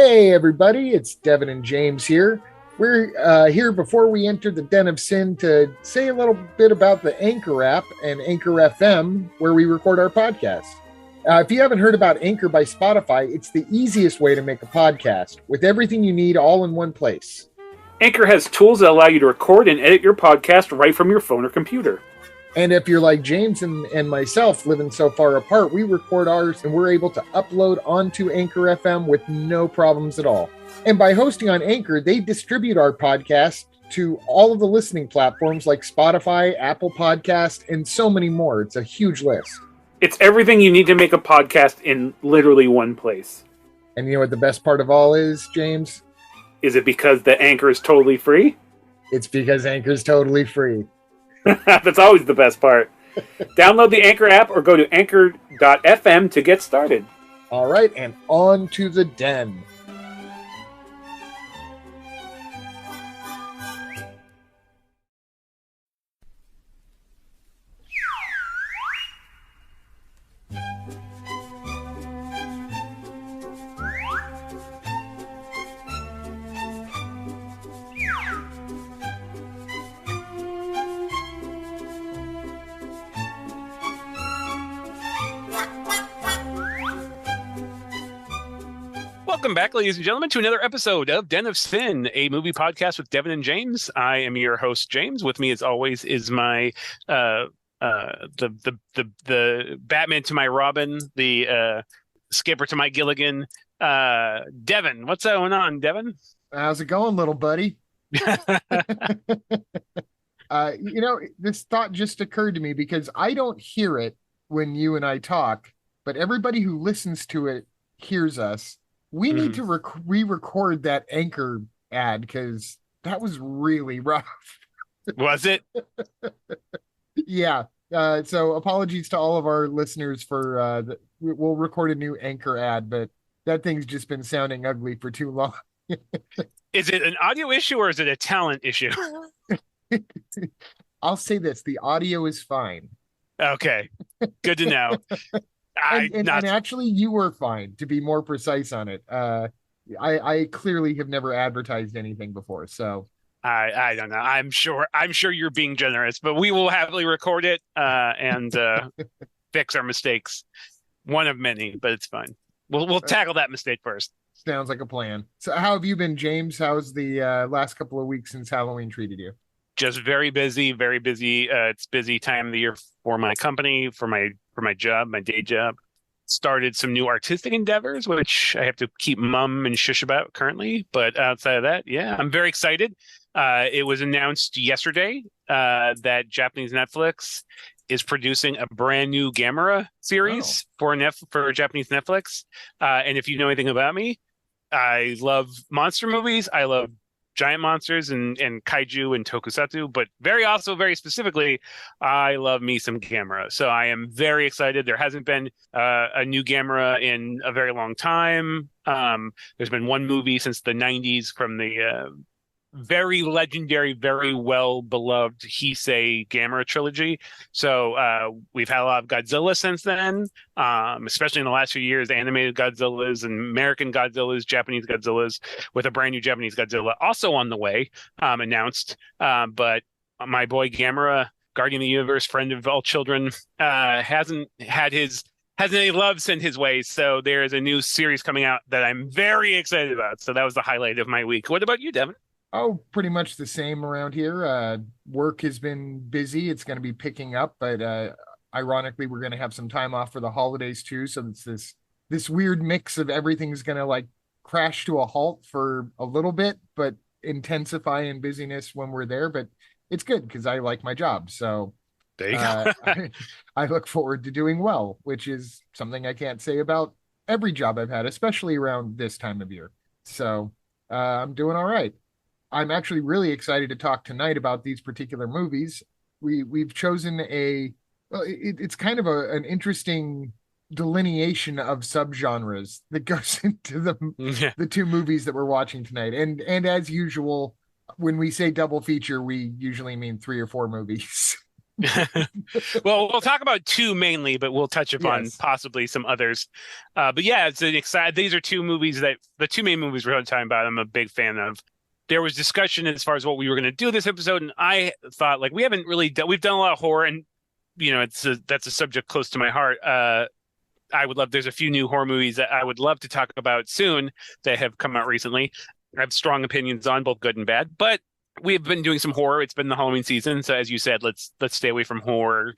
Hey, everybody, it's Devin and James here. We're here before we enter the Den of Sin to say a little bit about the Anchor app and Anchor FM, where we record our podcast. If you haven't heard about Anchor by Spotify, it's the easiest way to make a podcast with everything you need all in one place. Anchor has tools that allow you to record and edit your podcast right from your phone or computer. And if you're like James and myself living so far apart, we record ours and we're able to upload onto Anchor FM with no problems at all. And by hosting on Anchor, they distribute our podcast to all of the listening platforms like Spotify, Apple Podcast, and so many more. It's a huge list. It's everything you need to make a podcast in literally one place. And you know what the best part of all is, James? Is it because the Anchor is totally free? It's because Anchor is totally free. That's always the best part. Download the Anchor app or go to anchor.fm to get started. All right, and on to the den. Welcome back, ladies and gentlemen, to another episode of Den of Sin, a movie podcast with Devin and James. I am your host, James. With me, as always, is my the Batman to my Robin, the Skipper to my Gilligan, Devin. What's going on, Devin? How's it going, little buddy? This thought just occurred to me because I don't hear it when you and I talk, but everybody who listens to it hears us. We need to re-record that Anchor ad because that was really rough. Was it? Yeah. So apologies to all of our listeners for we'll record a new Anchor ad, but that thing's just been sounding ugly for too long. Is it an audio issue or is it a talent issue? I'll say this: the audio is fine. Okay, good to know. And actually, you were fine, to be more precise on it. I clearly have never advertised anything before, so I don't know. I'm sure you're being generous, but we will happily record it and fix our mistakes. One of many, but it's fine. We'll tackle that mistake first. Sounds like a plan. So, how have you been, James? How's the last couple of weeks since Halloween treated you? Just very busy, very busy. It's busy time of the year for my company, for my job, my day job. Started some new artistic endeavors, which I have to keep mum and shush about currently. But outside of that, yeah, I'm very excited. It was announced yesterday that Japanese Netflix is producing a brand new Gamera series for Japanese Netflix. And if you know anything about me, I love monster movies. I love giant monsters and kaiju and tokusatsu, but very specifically, I love me some Gamera. So I am very excited. There hasn't been a new Gamera in a very long time. There's been one movie since the 90s from the very legendary, very well-beloved Heisei Gamera trilogy. So we've had a lot of Godzilla since then, especially in the last few years, animated Godzillas and American Godzillas, Japanese Godzillas, with a brand new Japanese Godzilla also on the way, announced. But my boy Gamera, Guardian of the Universe, friend of all children, hasn't any love sent his way. So there is a new series coming out that I'm very excited about. So that was the highlight of my week. What about you, Devin? Oh, pretty much the same around here. Work has been busy. It's going to be picking up, but ironically, we're going to have some time off for the holidays too. So it's this weird mix of everything's going to like crash to a halt for a little bit, but intensify in busyness when we're there. But it's good because I like my job. So there you go. I look forward to doing well, which is something I can't say about every job I've had, especially around this time of year. So I'm doing all right. I'm actually really excited to talk tonight about these particular movies. We've chosen it's kind of an interesting delineation of subgenres that goes into the two movies that we're watching tonight. And as usual, when we say double feature, we usually mean 3 or 4 movies. Well, we'll talk about two mainly, but we'll touch upon Yes. possibly some others. But yeah, it's an exciting. These are two movies that the two main movies we're talking about. I'm a big fan of. There was discussion as far as what we were going to do this episode, and I thought like we haven't really done. We've done a lot of horror, and that's a subject close to my heart. I would love. There's a few new horror movies that I would love to talk about soon that have come out recently. I have strong opinions on both good and bad, but we've been doing some horror. It's been the Halloween season, so as you said, let's stay away from horror.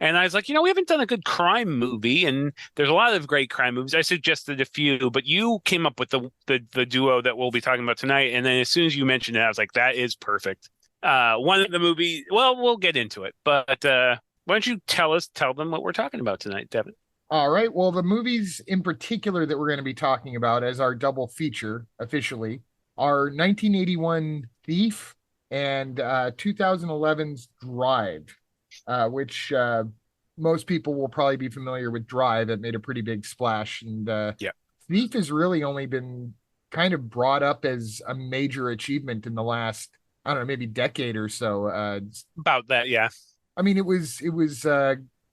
And I was like, we haven't done a good crime movie, and there's a lot of great crime movies. I suggested a few, but you came up with the duo that we'll be talking about tonight. And then as soon as you mentioned it, I was like, that is perfect. One of the movie, well, we'll get into it, but why don't you tell them what we're talking about tonight, Devin? All right. Well, the movies in particular that we're going to be talking about as our double feature officially are 1981 Thief and 2011's Drive, which most people will probably be familiar with Drive. It made a pretty big splash. And Yeah. Thief has really only been kind of brought up as a major achievement in the last, I don't know, maybe decade or so. About that, yeah. I mean, it was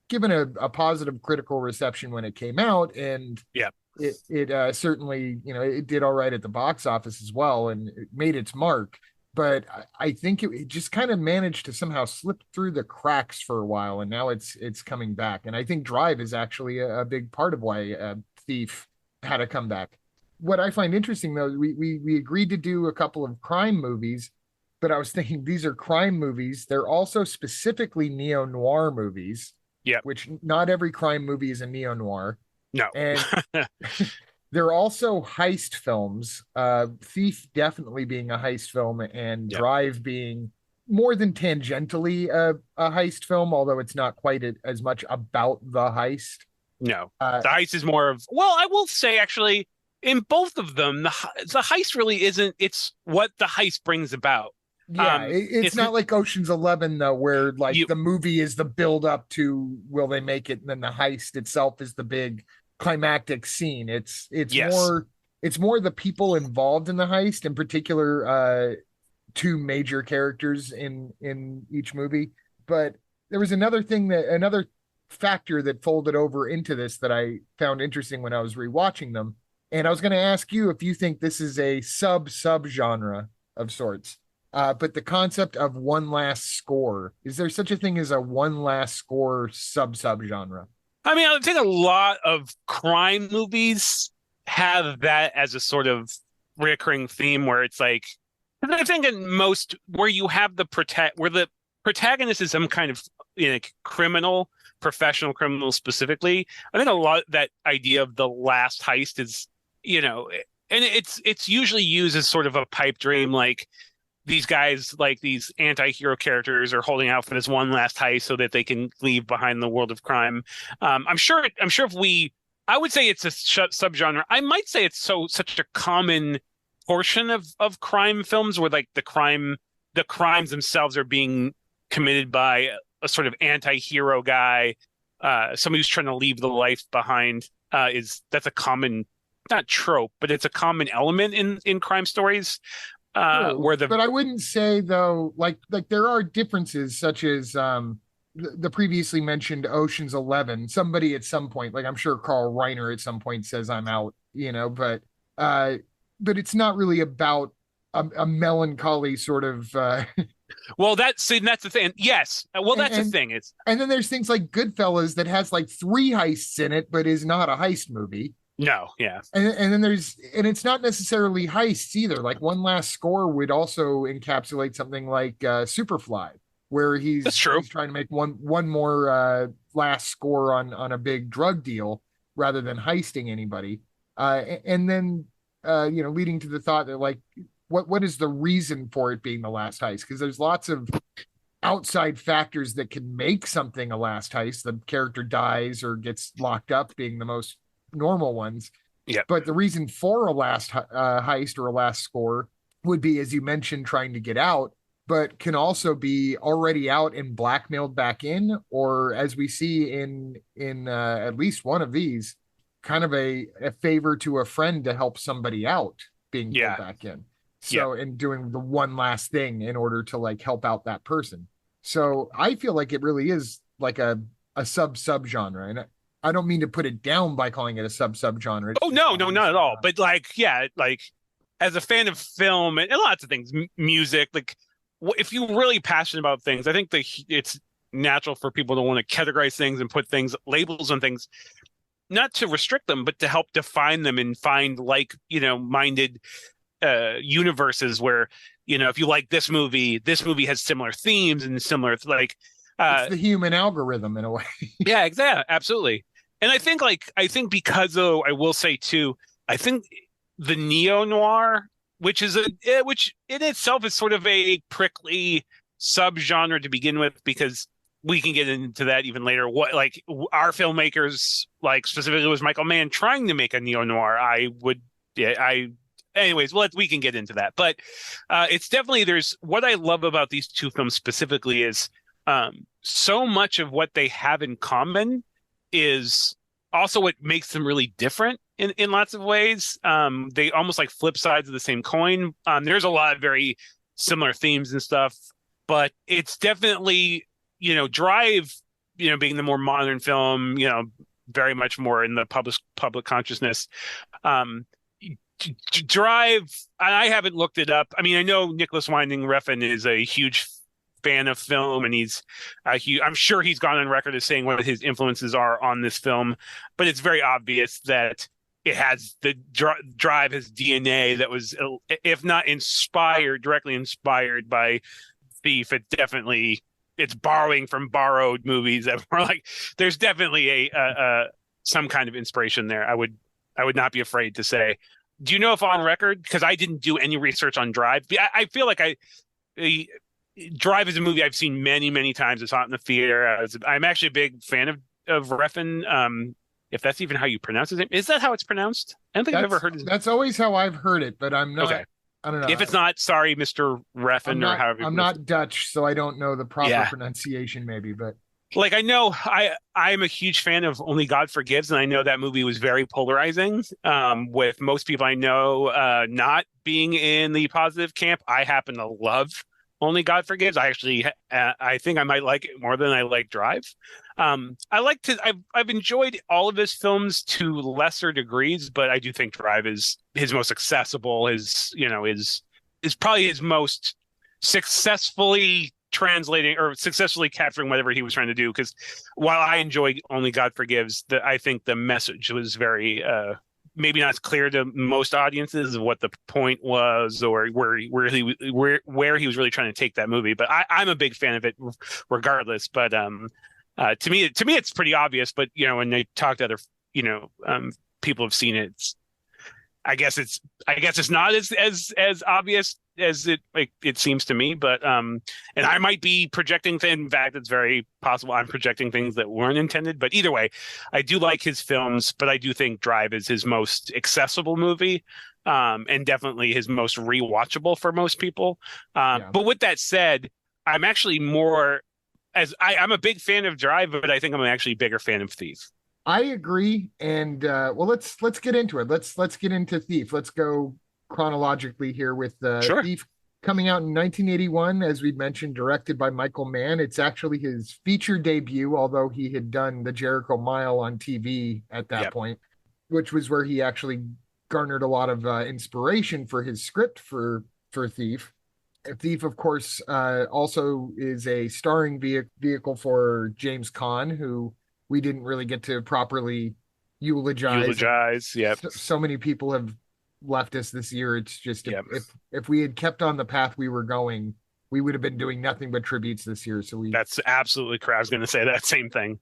given a positive critical reception when it came out, and yeah, it certainly, it did all right at the box office as well, and it made its mark. But I think it just kind of managed to somehow slip through the cracks for a while, and now it's coming back. And I think Drive is actually a big part of why Thief had a comeback. What I find interesting though, we agreed to do a couple of crime movies, but I was thinking these are crime movies. They're also specifically neo-noir movies. Yeah. Which not every crime movie is a neo-noir. No. And they're also heist films. Thief definitely being a heist film, and Drive being more than tangentially a heist film, although it's not quite as much about the heist. No. The heist is more of, well, I will say actually, in both of them, the heist really isn't, it's what the heist brings about. Yeah, it's not like Ocean's 11 though, where like the movie is the build up to will they make it, and then the heist itself is the big climactic scene. It's more the people involved in the heist, in particular, two major characters in each movie. But there was another factor that folded over into this that I found interesting when I was rewatching them, and I was going to ask you if you think this is a sub genre of sorts. But the concept of one last score, is there such a thing as a one last score sub genre? I mean, I think a lot of crime movies have that as a sort of recurring theme where it's like, I think in most where you have where the protagonist is some kind of criminal, professional criminal specifically. I think a lot that idea of the last heist is, and it's usually used as sort of a pipe dream, like these guys, like these anti-hero characters, are holding out for this one last heist so that they can leave behind the world of crime. I'm sure I would say it's a subgenre. I might say it's such a common portion of crime films where like the crimes themselves are being committed by a sort of anti-hero guy, somebody who's trying to leave the life behind. That's a common, not trope, but it's a common element in crime stories. But I wouldn't say though, like there are differences, such as the previously mentioned Ocean's 11. Somebody at some point, like I'm sure Carl Reiner at some point says I'm out, but it's not really about a melancholy sort of. Well, that's the thing. Yes, well, that's the thing. And then there's things like Goodfellas that has like 3 heists in it, but is not a heist movie. No, yeah. And then it's not necessarily heists either. Like One Last Score would also encapsulate something like Superfly, where he's trying to make one more last score on a big drug deal rather than heisting anybody. And then leading to the thought that like what is the reason for it being the last heist? Because there's lots of outside factors that can make something a last heist. The character dies or gets locked up being the most normal ones. Yeah. But the reason for a last heist or a last score would be, as you mentioned, trying to get out, but can also be already out and blackmailed back in, or as we see in at least one of these, kind of a favor to a friend to help somebody out being pulled back in. So, and doing the one last thing in order to like help out that person. So I feel like it really is like a sub genre, and I don't mean to put it down by calling it a sub genre. It's Oh just no, no, not at obviously all. not. But like, yeah, like as a fan of film and lots of things, music, like if you're really passionate about things, I think it's natural for people to want to categorize things and put things labels on things, not to restrict them, but to help define them and find like minded universes where if you like this movie has similar themes and similar like It's uh the human algorithm in a way. yeah, exactly, absolutely. And I think because I will say too, I think the neo noir, which in itself is sort of a prickly subgenre to begin with, because we can get into that even later. What like our filmmakers, like specifically was Michael Mann trying to make a neo noir. Anyways, we can get into that. But it's definitely there's what I love about these two films specifically is so much of what they have in common is also what makes them really different in lots of ways. They almost like flip sides of the same coin. There's a lot of very similar themes and stuff, but it's definitely, Drive, being the more modern film, very much more in the public consciousness. Um, Drive, I haven't looked it up. I mean, I know Nicolas Winding Refn is a huge fan of film, and I'm sure he's gone on record as saying what his influences are on this film, but it's very obvious that it has the Drive has DNA that was, if not directly inspired by Thief, it's borrowing from borrowed movies that were like, there's definitely a some kind of inspiration there. I would not be afraid to say. Do you know if on record? Because I didn't do any research on Drive. I feel like Drive is a movie I've seen many, many times. It's hot in the theater. I'm actually a big fan of Refn. If that's even how you pronounce his name. Is that how it's pronounced? I don't think I've ever heard his name. That's always how I've heard it, but I'm not. Okay. I don't know. If it's not, sorry, Mr. Refn, or however. I'm not Dutch, so I don't know the proper pronunciation, maybe, but. Like I know I'm a huge fan of Only God Forgives, and I know that movie was very polarizing. With most people I know not being in the positive camp, I happen to love Only God Forgives. I think I might like it more than I like Drive. I've enjoyed all of his films to lesser degrees, but I do think Drive is his most accessible. Is probably his most successfully translating or successfully capturing whatever he was trying to do. Because while I enjoy Only God Forgives, I think the message was very maybe not as clear to most audiences of what the point was, or where he was really trying to take that movie. But I'm a big fan of it regardless. But to me it's pretty obvious. But when I talk to other people who've seen it, I guess it's not as obvious as it seems to me, but and I might be projecting things. In fact, it's very possible I'm projecting things that weren't intended. But either way, I do like his films, but I do think Drive is his most accessible movie, and definitely his most rewatchable for most people. But with that said, I'm actually I'm a big fan of Drive, but I think I'm actually a bigger fan of Thief. I agree, and let's get into it. Let's get into Thief. Let's go chronologically here with Sure. Thief coming out in 1981, as we mentioned, directed by Michael Mann. It's actually his feature debut, although he had done the Jericho Mile on TV at that point, which was where he actually garnered a lot of inspiration for his script for Thief. Thief, of course, also is a starring vehicle for James Caan, who we didn't really get to properly eulogize. Yep. So many people have left us this year. It's just if we had kept on the path we were going, we would have been doing nothing but tributes this year. So that's absolutely correct. I was going to say that same thing.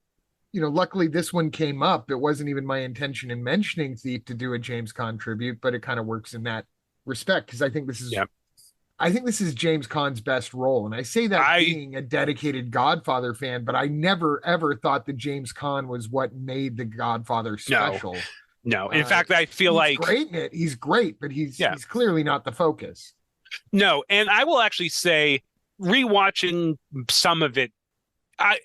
Luckily this one came up. It wasn't even my intention in mentioning Thief to do a James Caan tribute, but it kind of works in that respect, because I think this is James Caan's best role. And I say that being a dedicated Godfather fan, but I never, ever thought that James Caan was what made The Godfather special. No. In fact, I feel like great in it. He's great, but he's clearly not the focus. No. And I will actually say, rewatching some of it,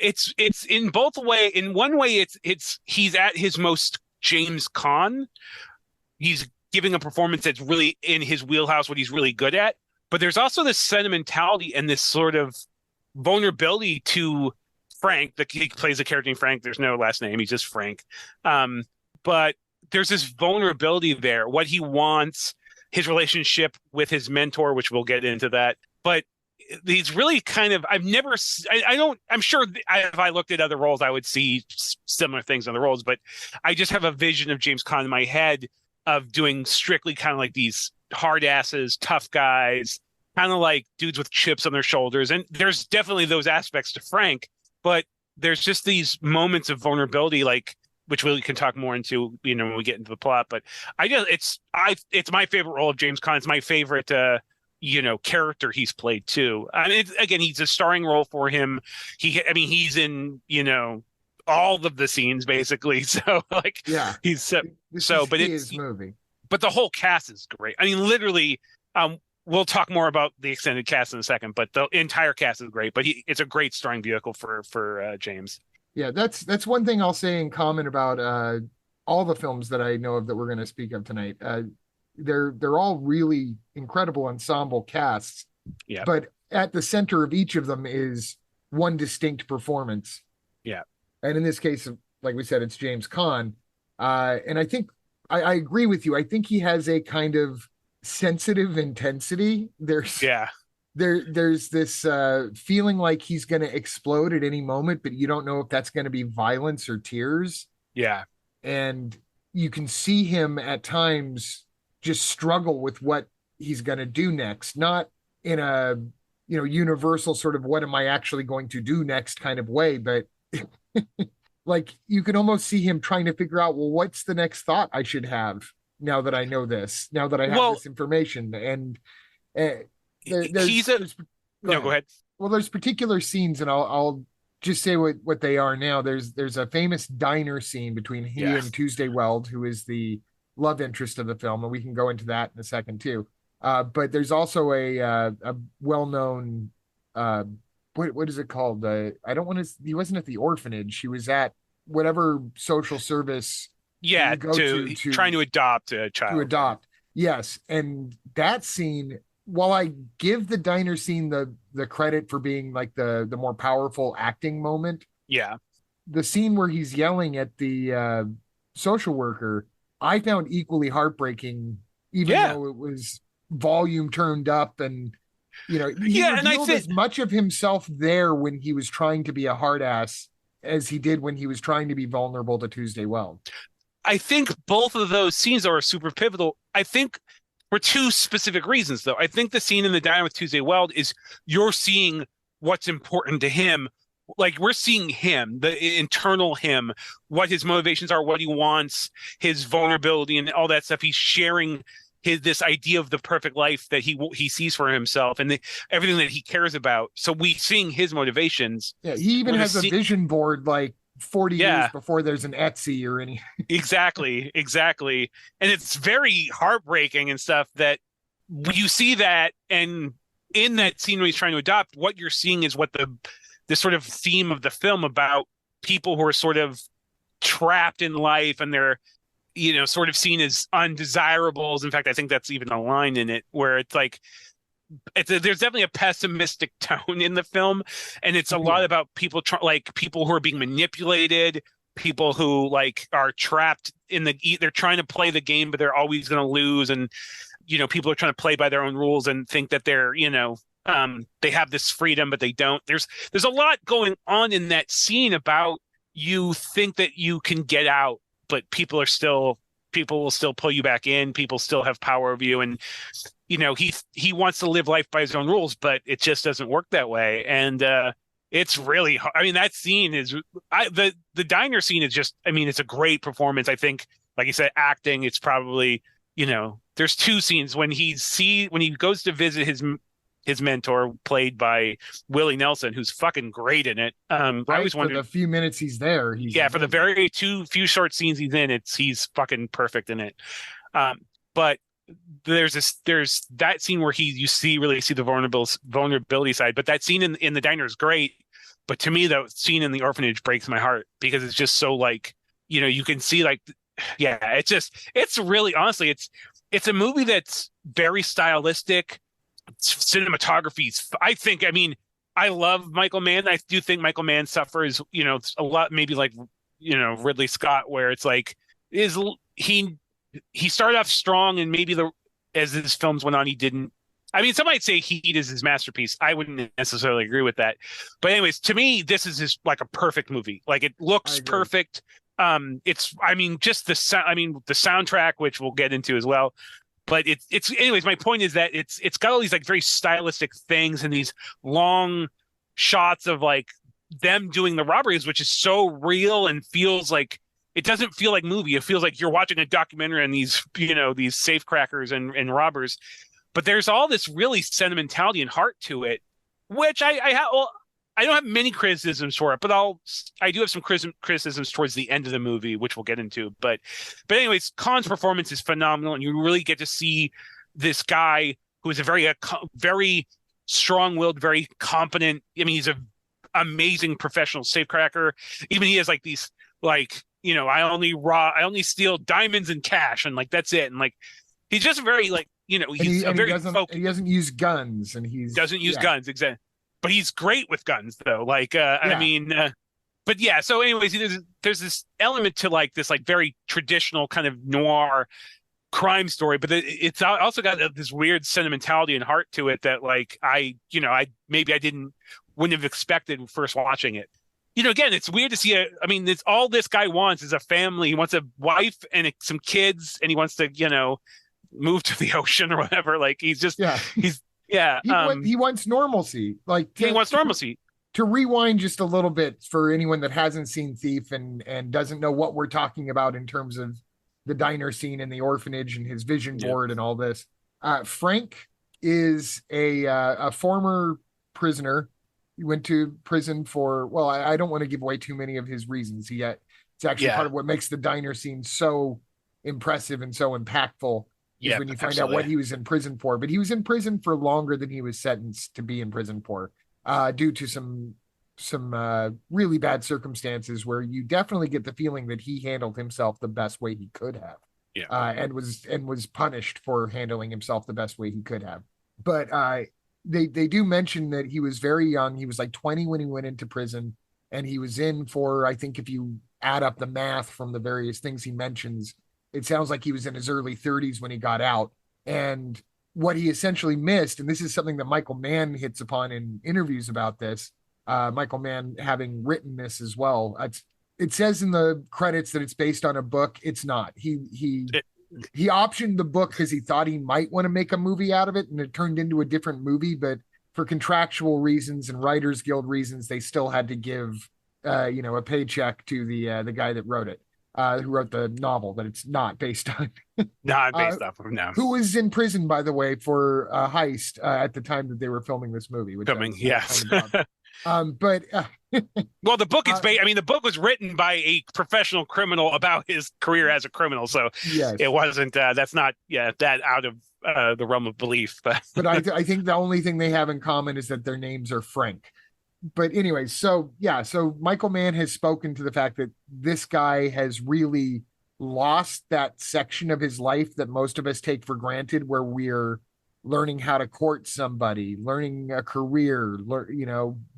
it's in both way. In one way, he's at his most James Caan. He's giving a performance that's really in his wheelhouse, what he's really good at. But there's also this sentimentality and this sort of vulnerability to Frank. He plays the character named Frank. There's no last name. He's just Frank. But there's this vulnerability there. What he wants, his relationship with his mentor, which we'll get into that. But he's really kind of, I'm sure if I looked at other roles, I would see similar things in the roles, but I just have a vision of James Caan in my head of doing strictly kind of like these hard asses, tough guys, kind of like dudes with chips on their shoulders. And there's definitely those aspects to Frank, but there's just these moments of vulnerability, like, which we can talk more into, when we get into the plot. But it's my favorite role of James Caan. It's my favorite, character he's played too. I mean, again, he's a starring role for him. He's in, all of the scenes basically. So like, yeah, but it's his movie. But the whole cast is great. I mean, literally, we'll talk more about the extended cast in a second, but the entire cast is great. But it's a great starring vehicle for James. Yeah, that's one thing I'll say in common about all the films that I know of that we're going to speak of tonight. They're all really incredible ensemble casts. Yeah. But at the center of each of them is one distinct performance. Yeah. And in this case, like we said, it's James Caan. And I think I agree with you. I think he has a kind of sensitive intensity. There's this feeling like he's going to explode at any moment, but you don't know if that's going to be violence or tears. Yeah. And you can see him at times just struggle with what he's going to do next, not in a, universal sort of what am I actually going to do next kind of way, but like you can almost see him trying to figure out, well, what's the next thought I should have now that I know this, now that I have this information. And go ahead. Well, there's particular scenes, and I'll just say what they are now. There's a famous diner scene between he and Tuesday Weld, who is the love interest of the film, and we can go into that in a second too. But there's also a well-known what is it called? He wasn't at the orphanage. He was at whatever social service. Yeah, to trying to adopt a child. To adopt, yes. And that scene, while I give the diner scene the credit for being like the more powerful acting moment, the scene where he's yelling at the social worker, I found equally heartbreaking, even though it was volume turned up, and he revealed as much of himself there when he was trying to be a hard ass as he did when he was trying to be vulnerable to Tuesday Weld. I think both of those scenes are super pivotal. I think for two specific reasons, though. I think the scene in the diner with Tuesday Weld is you're seeing what's important to him. Like we're seeing him, the internal him, what his motivations are, what he wants, his vulnerability, and all that stuff. He's sharing this idea of the perfect life that he sees for himself, and everything that he cares about. So we seeing his motivations. Yeah, he even has a vision board like 40 years before there's an Etsy or any. Exactly. And it's very heartbreaking and stuff that you see that. And in that scene when he's trying to adopt, what you're seeing is what the sort of theme of the film about people who are sort of trapped in life and they're, sort of seen as undesirables. In fact, I think that's even a line in it where it's like, there's definitely a pessimistic tone in the film, and it's a lot about people people who are being manipulated, people who like are trapped in they're trying to play the game, but they're always going to lose, and people are trying to play by their own rules and think that they're they have this freedom, but they don't. There's a lot going on in that scene about you think that you can get out, but people will still pull you back in. People still have power over you, and he wants to live life by his own rules, but it just doesn't work that way. And it's really hard. I mean, that scene is the diner scene is just, it's a great performance. I think, like you said, acting, it's probably, there's two scenes when he goes to visit his mentor, played by Willie Nelson, who's fucking great in it. I always wondered, for the few minutes he's there. For the very few short scenes he's in, he's fucking perfect in it. But there's that scene where you really see the vulnerability side, but that scene in the diner is great. But to me, that scene in the orphanage breaks my heart because it's just so like, you can see like, it's really, honestly, it's a movie that's very stylistic. Cinematography, I think, I love Michael Mann. I do think Michael Mann suffers, a lot, maybe like, Ridley Scott, where it's like, is he he started off strong, and maybe as his films went on, he didn't. I mean, some might say Heat is his masterpiece. I wouldn't necessarily agree with that. But anyways, to me, this is just like a perfect movie. Like, it looks perfect. I mean, just the sound. I mean, the soundtrack, which we'll get into as well. But it's anyways. My point is that it's got all these like very stylistic things and these long shots of like them doing the robberies, which is so real and feels like it doesn't feel like movie. It feels like you're watching a documentary on these these safecrackers and robbers. But there's all this really sentimentality and heart to it, which I have. Well, I don't have many criticisms for it, but I do have some criticisms towards the end of the movie, which we'll get into. But anyways, Caan's performance is phenomenal, and you really get to see this guy who is a very strong-willed, very competent. I mean, he's an amazing professional safecracker. Even he has like these like I only steal diamonds and cash, and like that's it. And like he's just very like he's very focused. He doesn't use guns, and he doesn't use guns exactly. But he's great with guns, though. Like, I mean, but yeah. So, anyways, there's this element to like this like very traditional kind of noir crime story, but it's also got this weird sentimentality and heart to it that like I wouldn't have expected first watching it. Again, it's weird to see I mean, it's all this guy wants is a family. He wants a wife and some kids, and he wants to move to the ocean or whatever. Like he wants normalcy. Like he wants normalcy. To rewind just a little bit for anyone that hasn't seen Thief and doesn't know what we're talking about in terms of the diner scene in the orphanage and his vision board and all this. Frank is a former prisoner. He went to prison for, well, I don't want to give away too many of his reasons. It's actually part of what makes the diner scene so impressive and so impactful. Is when you find out what he was in prison for. But he was in prison for longer than he was sentenced to be in prison for, due to some really bad circumstances where you definitely get the feeling that he handled himself the best way he could have. And was punished for handling himself the best way he could have. But they do mention that he was very young. He was like 20 when he went into prison, and he was in for, I think if you add up the math from the various things he mentions, it sounds like he was in his early 30s when he got out. And what he essentially missed, and this is something that Michael Mann hits upon in interviews about this, Michael Mann having written this as well. It says in the credits that it's based on a book. It's not. He optioned the book because he thought he might want to make a movie out of it, and it turned into a different movie. But for contractual reasons and Writers Guild reasons, they still had to give a paycheck to the guy that wrote it. Who wrote the novel that it's not based on. Not based off of, no. Who was in prison, by the way, for a heist at the time that they were filming this movie. Yes. But well, the book is based. I mean, the book was written by a professional criminal about his career as a criminal, so it wasn't. That's not that out of the realm of belief. But I think the only thing they have in common is that their names are Frank. But anyway, so Michael Mann has spoken to the fact that this guy has really lost that section of his life that most of us take for granted, where we're learning how to court somebody, learning a career,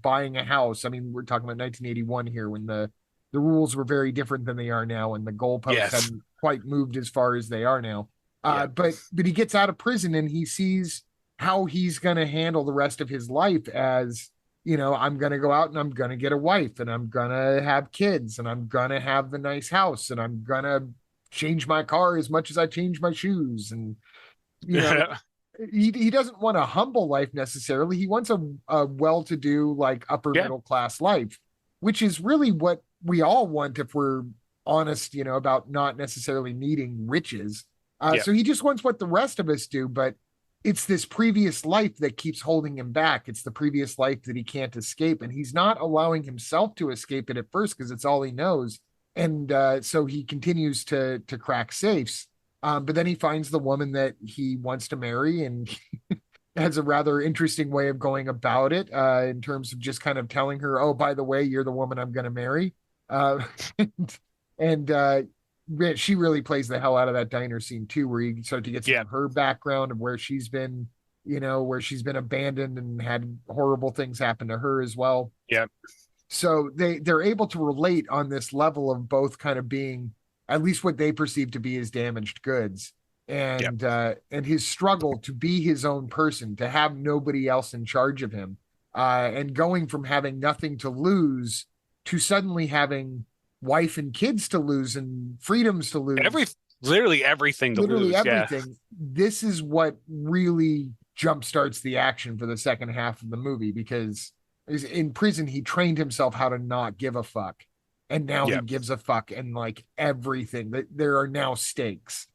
buying a house. I mean, we're talking about 1981 here, when the rules were very different than they are now, and the goalposts hadn't quite moved as far as they are now. But he gets out of prison, and he sees how he's going to handle the rest of his life as, I'm going to go out and I'm going to get a wife, and I'm going to have kids, and I'm going to have the nice house, and I'm going to change my car as much as I change my shoes. And, he doesn't want a humble life necessarily. He wants a well-to-do, like upper middle class life, which is really what we all want if we're honest, about not necessarily needing riches. So he just wants what the rest of us do, but it's this previous life that keeps holding him back. It's the previous life that he can't escape. And he's not allowing himself to escape it at first because it's all he knows. And so he continues to crack safes. But then he finds the woman that he wants to marry, and has a rather interesting way of going about it in terms of just kind of telling her, oh, by the way, you're the woman I'm going to marry. She really plays the hell out of that diner scene too, where you start to get some of her background of where she's been where she's been abandoned and had horrible things happen to her as well. Yeah. So they're able to relate on this level of both kind of being at least what they perceive to be his damaged goods, and his struggle to be his own person, to have nobody else in charge of him, and going from having nothing to lose to suddenly having wife and kids to lose and freedoms to lose. Literally everything to literally lose. everything. Yeah. This is what really jumpstarts the action for the second half of the movie, because in prison he trained himself how to not give a fuck, and now he gives a fuck, and like everything that there are now stakes.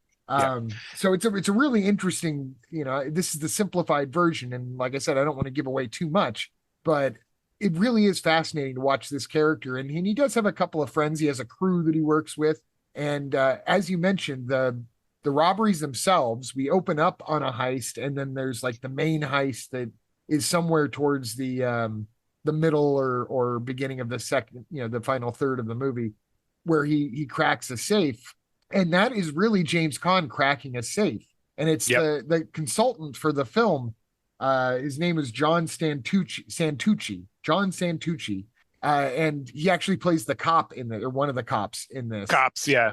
So it's a really interesting, this is the simplified version, and like I said, I don't want to give away too much, but it really is fascinating to watch this character. And he does have a couple of friends. He has a crew that he works with. And as you mentioned, the robberies themselves, we open up on a heist, and then there's like the main heist that is somewhere towards the middle or beginning of the second, the final third of the movie, where he cracks a safe. And that is really James Caan cracking a safe. And it's the consultant for the film. His name is John Santucci. And he actually plays the cop or one of the cops in this. Yeah.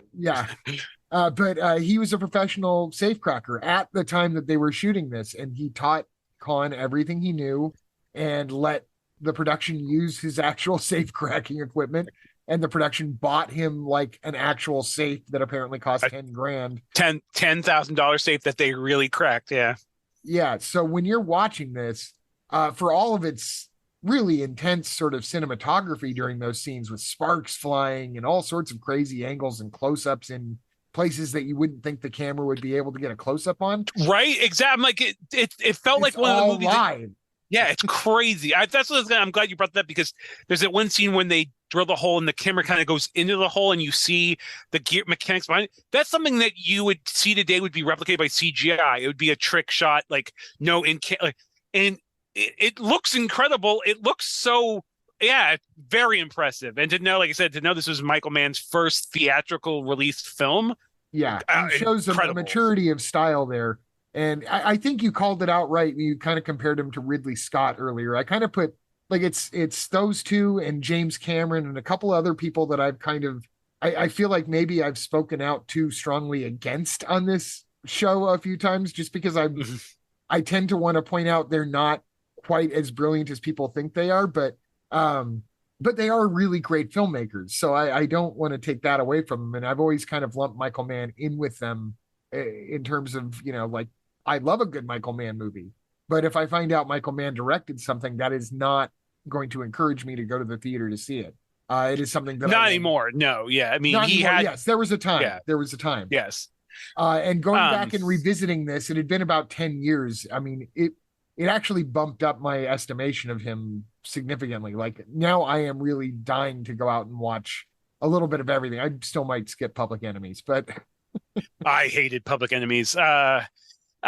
But he was a professional safecracker at the time that they were shooting this, and he taught Caan everything he knew and let the production use his actual safe cracking equipment. And the production bought him like an actual safe that apparently cost $10,000. $10,000 safe that they really cracked. Yeah. So when you're watching this, for all of its really intense sort of cinematography during those scenes with sparks flying and all sorts of crazy angles and close-ups in places that you wouldn't think the camera would be able to get a close-up on. Right. Exactly. Like it felt like one of the movies. Yeah, it's crazy. I'm glad you brought that up, because there's that one scene when they drill the hole and the camera kind of goes into the hole and you see the gear mechanics behind it. That's something that you would see today would be replicated by CGI. It would be a trick shot, like and it looks incredible. It looks so, very impressive. And to know, like I said, this was Michael Mann's first theatrical released film. Yeah, it shows a maturity of style there. And I think you called it out right. You kind of compared him to Ridley Scott earlier. I kind of put like it's those two and James Cameron and a couple other people that I've kind of I feel like maybe I've spoken out too strongly against on this show a few times, just because I tend to want to point out they're not quite as brilliant as people think they are, but they are really great filmmakers. So I don't want to take that away from them. And I've always kind of lumped Michael Mann in with them in terms of, like, I love a good Michael Mann movie, but if I find out Michael Mann directed something, that is not going to encourage me to go to the theater to see it. It is something that not anymore. No. Yeah. I mean, yes, there was a time. Yeah. There was a time. Yes. And going back and revisiting this, it had been about 10 years. I mean, it actually bumped up my estimation of him significantly. Like, now I am really dying to go out and watch a little bit of everything. I still might skip Public Enemies, but I hated Public Enemies.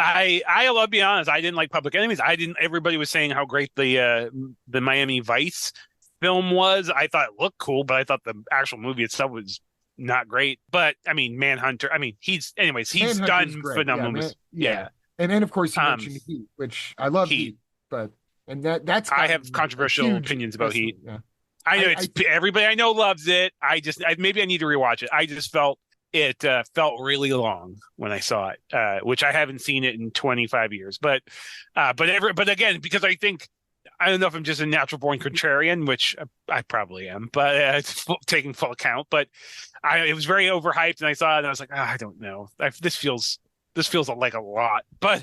I'll be honest, I didn't like Public Enemies. Everybody was saying how great the Miami Vice film was. I thought it looked cool, but I thought the actual movie itself was not great. But I mean, Manhunter, he's done phenomenal. Yeah. And then of course you mentioned Heat, which I love Heat, but that's I have controversial opinions about Heat. Yeah. I know everybody I know loves it. Maybe I need to rewatch it. I just felt it felt really long when I saw it, which I haven't seen it in 25 years. But again, because I don't know if I'm just a natural born contrarian, which I probably am, but taking full account. But it was very overhyped, and I saw it, and I was like, I don't know. This feels like a lot. But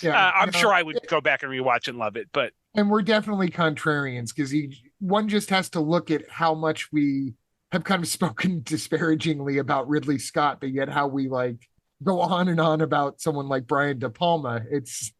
I'm sure I would go back and rewatch and love it. And we're definitely contrarians, because one just has to look at how much we have kind of spoken disparagingly about Ridley Scott, but yet how we like go on and on about someone like Brian De Palma. It's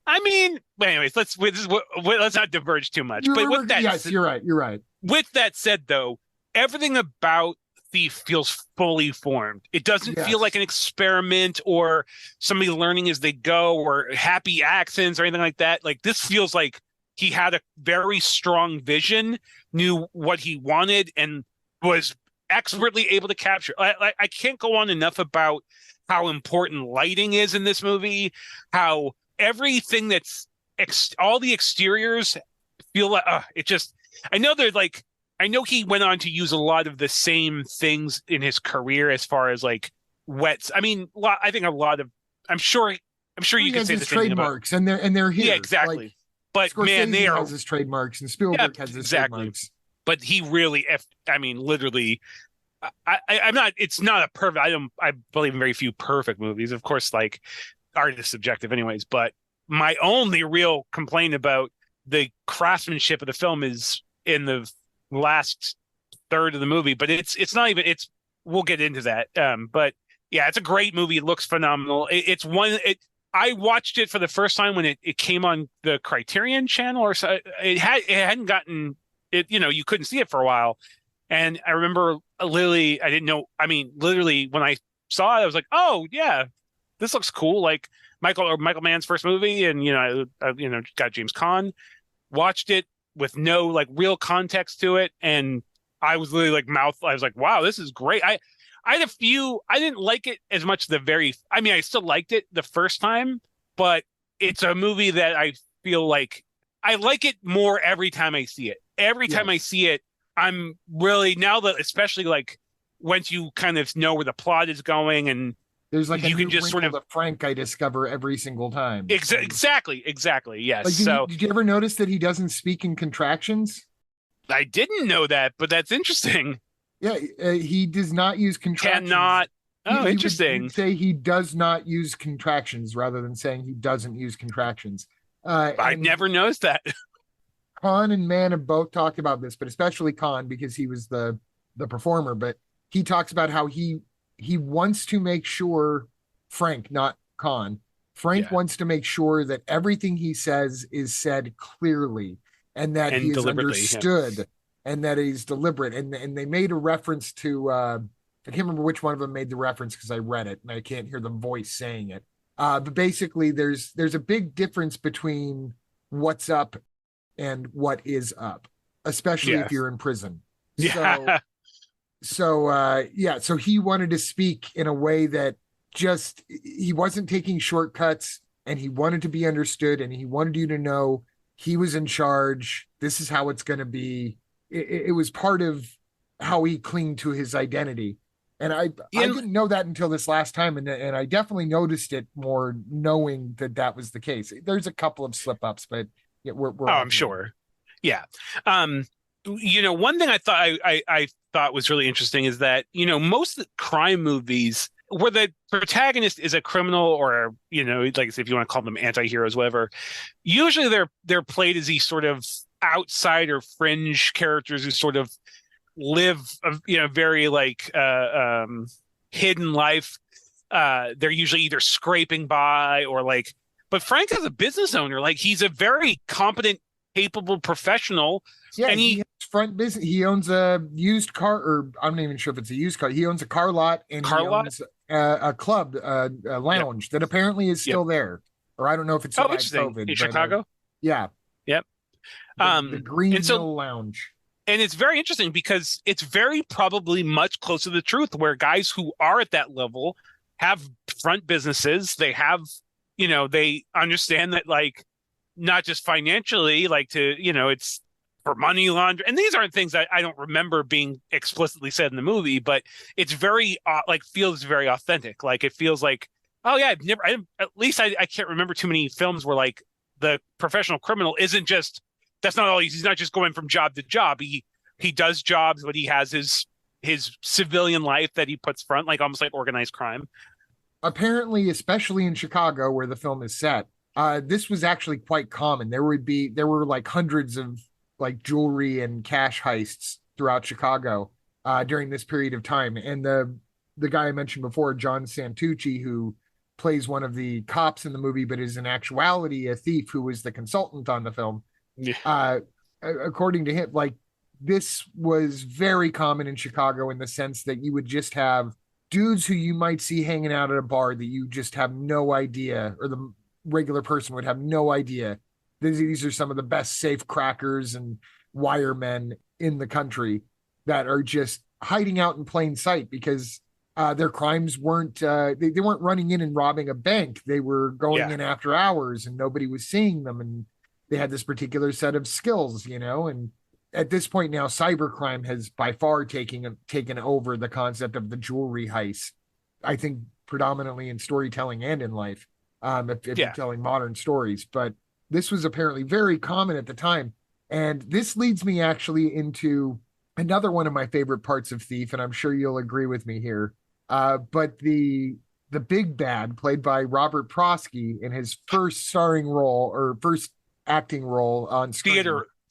but anyways, let's not diverge too much. But with that, yes, you're right. With that said, though, everything about Thief feels fully formed. It doesn't feel like an experiment or somebody learning as they go or happy accents or anything like that. Like, this feels like he had a very strong vision, knew what he wanted, and was expertly able to capture. I can't go on enough about how important lighting is in this movie, how everything that's all the exteriors feel like it just. I know they're like. I know he went on to use a lot of the same things in his career as far as like wets. I mean, I think a lot of. I'm sure He you could has say his the same thing about. trademarks, and they're here. Yeah, Like exactly. But man, they Scorsese are. has his trademarks, and Yeah, Spielberg has his exactly. trademarks. But he really, I mean, literally. I'm not. It's not a perfect. I believe in very few perfect movies. Of course, like art is subjective, anyways. But my only real complaint about the craftsmanship of the film is in the last third of the movie. But it's not even. It's we'll get into that. But yeah, it's a great movie. It looks phenomenal. It's one. I watched it for the first time when it came on the Criterion channel, or so. It hadn't gotten it. You know, you couldn't see it for a while. And I remember literally, I didn't know. I mean, literally, when I saw it, I was like, "Oh yeah, this looks cool." Like Michael Mann's first movie, and got James Caan. Watched it with no like real context to it, and I was literally like I was like, "Wow, this is great." I had a few. I didn't like it as much I mean, I still liked it the first time, but it's a movie that I feel like I like it more every time I see it. Every time I see it. I'm really now that especially like once you kind of know where the plot is going and there's like you a can new just sort of Frank I discover every single time. Exactly. Yes. Like, did you ever notice that he doesn't speak in contractions? I didn't know that, but that's interesting. Yeah, he does not use contractions. Cannot. Oh, interesting. He would say he does not use contractions rather than saying he doesn't use contractions. I never noticed that. Caan and Mann have both talked about this, but especially Caan because he was the performer. But he talks about how he wants to make sure Frank, not Caan, wants to make sure that everything he says is said clearly and that he is understood and that he's deliberate. And they made a reference to I can't remember which one of them made the reference because I read it and I can't hear the voice saying it. But basically, there's a big difference between what's up and what is up, especially if you're in prison. Yeah. So he wanted to speak in a way that he wasn't taking shortcuts and he wanted to be understood and he wanted you to know he was in charge. This is how it's going to be. It was part of how he clinged to his identity. And I didn't know that until this last time. And I definitely noticed it more knowing that was the case. There's a couple of slip ups, but yeah, I'm sure. Yeah. One thing I thought was really interesting is that, most of the crime movies where the protagonist is a criminal or, like I said, if you want to call them anti-heroes, whatever, usually they're played as these sort of outside or fringe characters who sort of live a very like hidden life. They're usually either scraping by or like, but Frank is a business owner. Like he's a very competent, capable professional. Yeah, and he has front business. He owns a used car, or I'm not even sure if it's a used car. He owns a car lot and owns a club, a lounge that apparently is still there. Or I don't know if it's COVID in Chicago. Yeah. Yep. The Green Mill Lounge. And it's very interesting because it's very probably much closer to the truth where guys who are at that level have front businesses. They have, they understand that like not just financially, like to, it's for money laundering. And these aren't things that I don't remember being explicitly said in the movie, but it's very feels very authentic. Like it feels like, oh yeah, I can't remember too many films where like the professional criminal isn't just, that's not all he's not just going from job to job. He does jobs, but he has his civilian life that he puts front, like almost like organized crime. Apparently, especially in Chicago where the film is set, this was actually quite common. There were like hundreds of like jewelry and cash heists throughout Chicago during this period of time. And the guy I mentioned before, John Santucci, who plays one of the cops in the movie, but is in actuality a thief who was the consultant on the film. Yeah. According to him, like this was very common in Chicago in the sense that you would just have dudes who you might see hanging out at a bar that you just have no idea, or the regular person would have no idea. These are some of the best safe crackers and wiremen in the country that are just hiding out in plain sight because Their crimes weren't they weren't running in and robbing a bank. They were going Yeah. in after hours and nobody was seeing them, and they had this particular set of skills, and at this point now, cybercrime has by far taken over the concept of the jewelry heist. I think predominantly in storytelling and in life, if you're Yeah. telling modern stories. But this was apparently very common at the time, and this leads me actually into another one of my favorite parts of Thief, and I'm sure you'll agree with me here. But the big bad, played by Robert Prosky in his first starring role or first acting role on screen.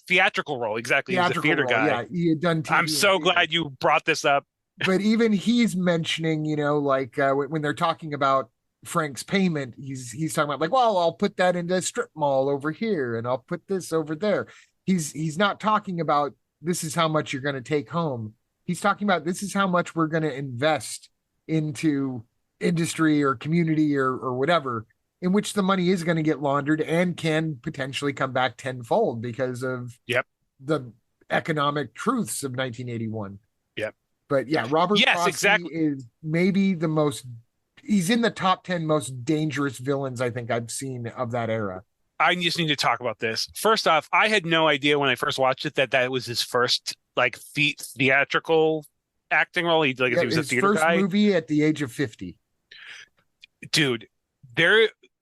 Theatrical role, exactly. He was a Theatrical theater role, guy. yeah. He had done TV. I'm so glad you brought this up. But even he's mentioning, like when they're talking about Frank's payment, he's talking about like, well, I'll put that into a strip mall over here, and I'll put this over there. He's not talking about this is how much you're going to take home. He's talking about this is how much we're going to invest into industry or community or whatever, in which the money is going to get laundered and can potentially come back tenfold because of the economic truths of 1981. Yep. But yeah, Robert Yes, Prosky exactly. is maybe he's in the top 10 most dangerous villains I think I've seen of that era. I just need to talk about this. First off, I had no idea when I first watched it that was his first like theatrical acting role. He was a his theater first guy. movie at the age of 50. Dude,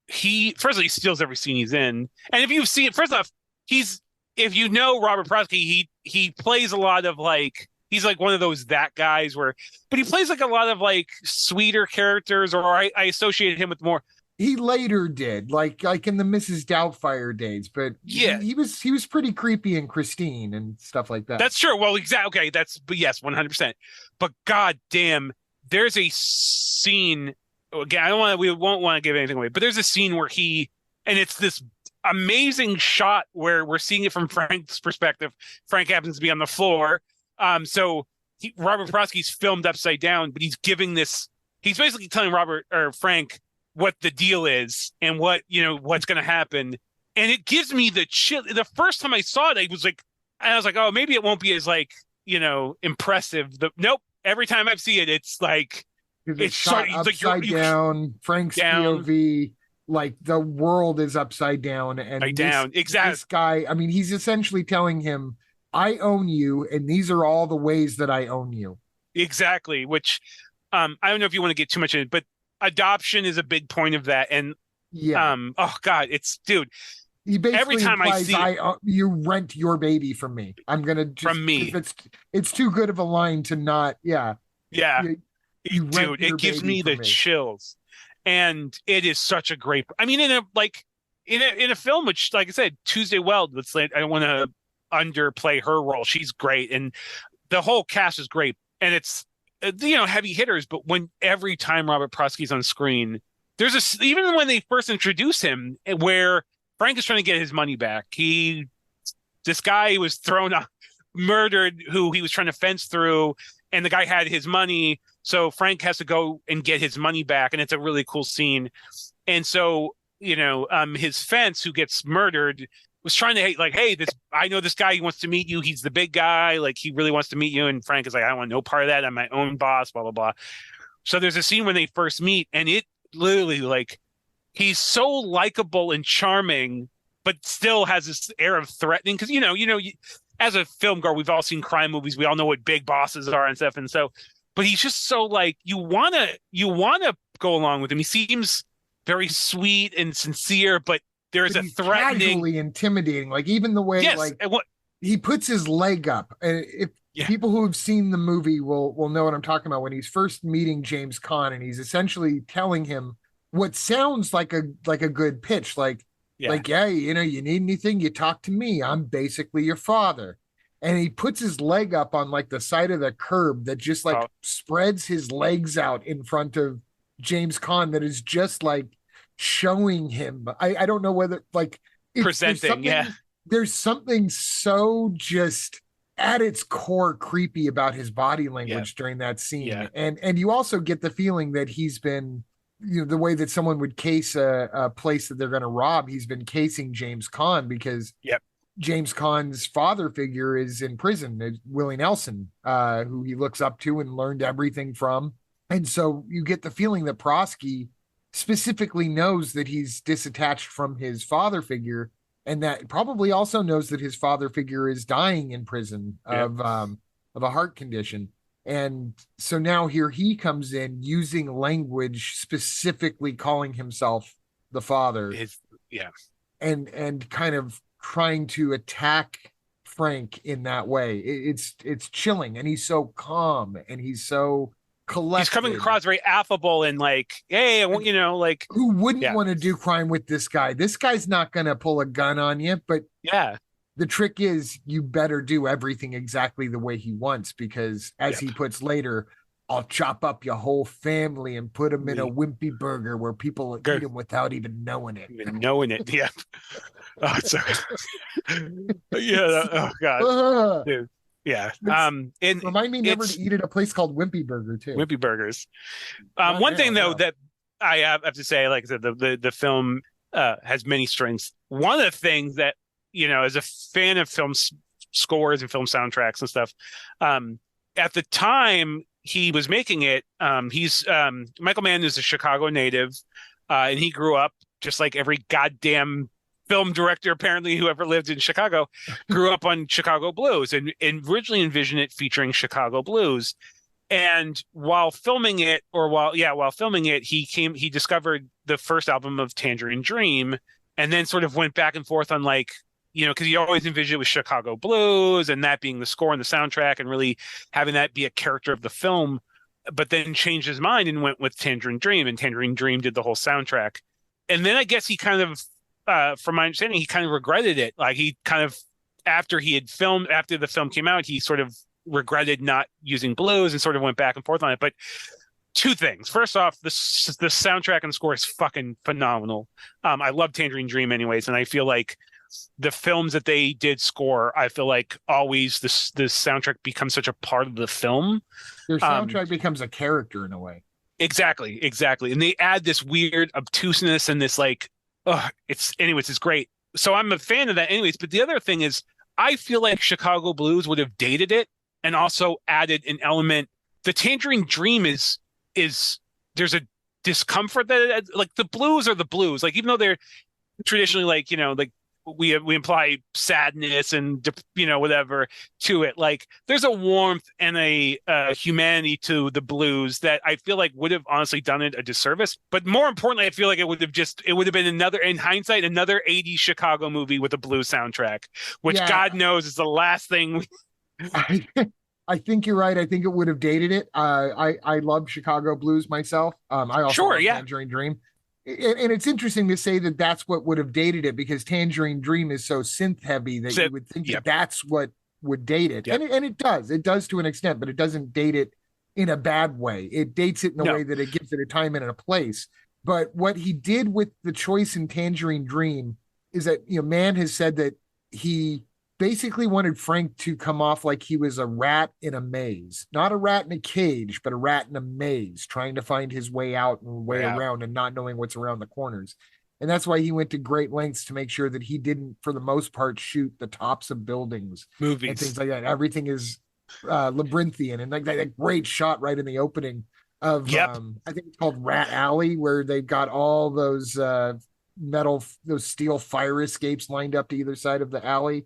he steals every scene he's in. And if you've seen it, first off, if you know Robert Prosky, he plays a lot of like he's like one of those that guys but he plays like a lot of like sweeter characters, or I associated him with more. He later did, like in the Mrs. Doubtfire days, but yeah, he was pretty creepy in Christine and stuff like that. That's true. Well, exactly. Okay, but yes, 100%. But god damn, there's a scene. Again, we won't want to give anything away, but there's a scene where and it's this amazing shot where we're seeing it from Frank's perspective. Frank happens to be on the floor. So Robert Prosky's filmed upside down, but he's basically telling Frank what the deal is and what's going to happen. And it gives me the chill. The first time I saw it, I was like, oh, maybe it won't be as like, impressive. Nope. Every time I see it, it's like, it's shot upside down, Frank's POV, like the world is upside down. And exactly. This guy, I mean, he's essentially telling him, I own you, and these are all the ways that I own you. Exactly. Which I don't know if you want to get too much in it, but adoption is a big point of that. And oh god, dude. He basically every time implies, I see you rent your baby from me. I'm gonna from me. It's too good of a line to not. Yeah. Dude, it gives me the chills, and it is such a great. I mean, in a film, which, like I said, Tuesday Weld. I don't want to underplay her role. She's great, and the whole cast is great, and it's heavy hitters. But every time Robert Prosky's on screen, even when they first introduce him, where Frank is trying to get his money back. This guy was murdered, who he was trying to fence through, and the guy had his money. So Frank has to go and get his money back, and it's a really cool scene. And so, his fence, who gets murdered, was trying to hey, I know this guy. He wants to meet you. He's the big guy. Like, he really wants to meet you. And Frank is like, I want no part of that. I'm my own boss. Blah blah blah. So there's a scene when they first meet, and it literally he's so likable and charming, but still has this air of threatening. Because as a film girl, we've all seen crime movies. We all know what big bosses are and stuff. And so. But he's just so you wanna go along with him. He seems very sweet and sincere, but there's a threatening, casually intimidating. Like, even the way he puts his leg up. If people who have seen the movie will know what I'm talking about. When he's first meeting James Caan, and he's essentially telling him what sounds like a good pitch, you need anything, you talk to me. I'm basically your father. And he puts his leg up on the side of the curb that just spreads his legs out in front of James Caan, that is just showing him. I don't know whether presenting. There's something so just at its core creepy about his body language during that scene. Yeah. And you also get the feeling that he's been, the way that someone would case a place that they're going to rob, he's been casing James Caan, because James Caan's father figure is in prison, Willie Nelson, who he looks up to and learned everything from. And so you get the feeling that Prosky specifically knows that he's disattached from his father figure, and that probably also knows that his father figure is dying in prison of a heart condition. And so now here he comes in using language specifically calling himself the father, Yeah. and kind of trying to attack Frank in that way. It's chilling, and he's so calm and he's so collected. He's coming across very affable and like, hey, I want, like, who wouldn't want to do crime with this guy? This guy's not going to pull a gun on you, but yeah. The trick is you better do everything exactly the way he wants, because as he puts later, I'll chop up your whole family and put them in a wimpy burger where people eat them without even knowing it. Yeah. Oh, sorry. Yeah. Oh God. Dude. Yeah. And remind me never to eat at a place called Wimpy Burger too. Wimpy Burgers. One thing though that I have to say, like I said, the film has many strengths. One of the things that, as a fan of film scores and film soundtracks and stuff, at the time he was making it, he's Michael Mann is a Chicago native, and he grew up just like every goddamn film director apparently who ever lived in Chicago, grew up on Chicago blues and originally envisioned it featuring Chicago blues. And while filming it, he discovered the first album of Tangerine Dream, and then sort of went back and forth on like, because he always envisioned it with Chicago blues and that being the score and the soundtrack and really having that be a character of the film, but then changed his mind and went with Tangerine Dream, and Tangerine Dream did the whole soundtrack. And then I guess he kind of, from my understanding, he kind of regretted it. Like he kind of, after the film came out, he sort of regretted not using blues and sort of went back and forth on it. But two things. First off, the soundtrack and score is fucking phenomenal. I love Tangerine Dream anyways, and I feel like the films that they did score, I feel like always the soundtrack becomes such a part of the film. Their soundtrack becomes a character in a way. Exactly. And they add this weird obtuseness and this like, it's great. So I'm a fan of that anyways. But the other thing is, I feel like Chicago blues would have dated it and also added an element. The Tangerine Dream is there's a discomfort that like the blues are the blues. Like even though they're traditionally like, like we imply sadness and whatever to it, like there's a warmth and a humanity to the blues that I feel like would have honestly done it a disservice. But more importantly, I feel like it would have been another 80s Chicago movie with a blues soundtrack, which God knows is the last thing. I think you're right. I think it would have dated it. I love Chicago blues myself. I also love Tangerine Dream. And it's interesting to say that that's what would have dated it, because Tangerine Dream is so synth heavy that you would think that that's what would date it. And it does to an extent, but it doesn't date it in a bad way. It dates it in a way that it gives it a time and a place. But what he did with the choice in Tangerine Dream is that, Mann has said that he basically wanted Frank to come off like he was a rat in a maze, not a rat in a cage, but a rat in a maze, trying to find his way out and way around and not knowing what's around the corners. And that's why he went to great lengths to make sure that he didn't, for the most part, shoot the tops of buildings, movies, and things like that. Everything is labyrinthian, and like that great shot right in the opening of, I think it's called Rat Alley, where they've got all those those steel fire escapes lined up to either side of the alley.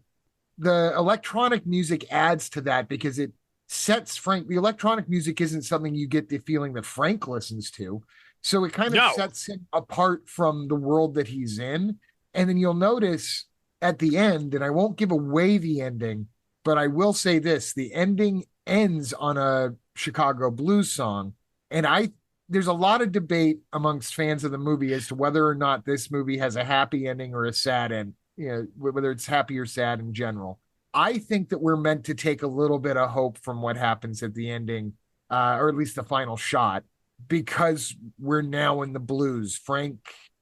The electronic music adds to that because it sets Frank. The electronic music isn't something you get the feeling that Frank listens to. So it kind of sets him apart from the world that he's in. And then you'll notice at the end, and I won't give away the ending, but I will say this, the ending ends on a Chicago blues song. And there's a lot of debate amongst fans of the movie as to whether or not this movie has a happy ending or a sad end. Whether it's happy or sad in general. I think that we're meant to take a little bit of hope from what happens at the ending, or at least the final shot, because we're now in the blues. Frank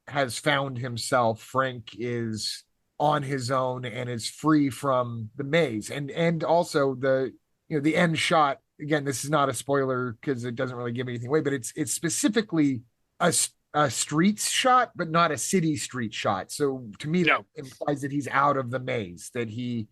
has found himself. Frank is on his own and is free from the maze. And also the end shot, again, this is not a spoiler because it doesn't really give anything away, but it's specifically a streets shot, but not a city street shot. So to me, that implies that he's out of the maze, that he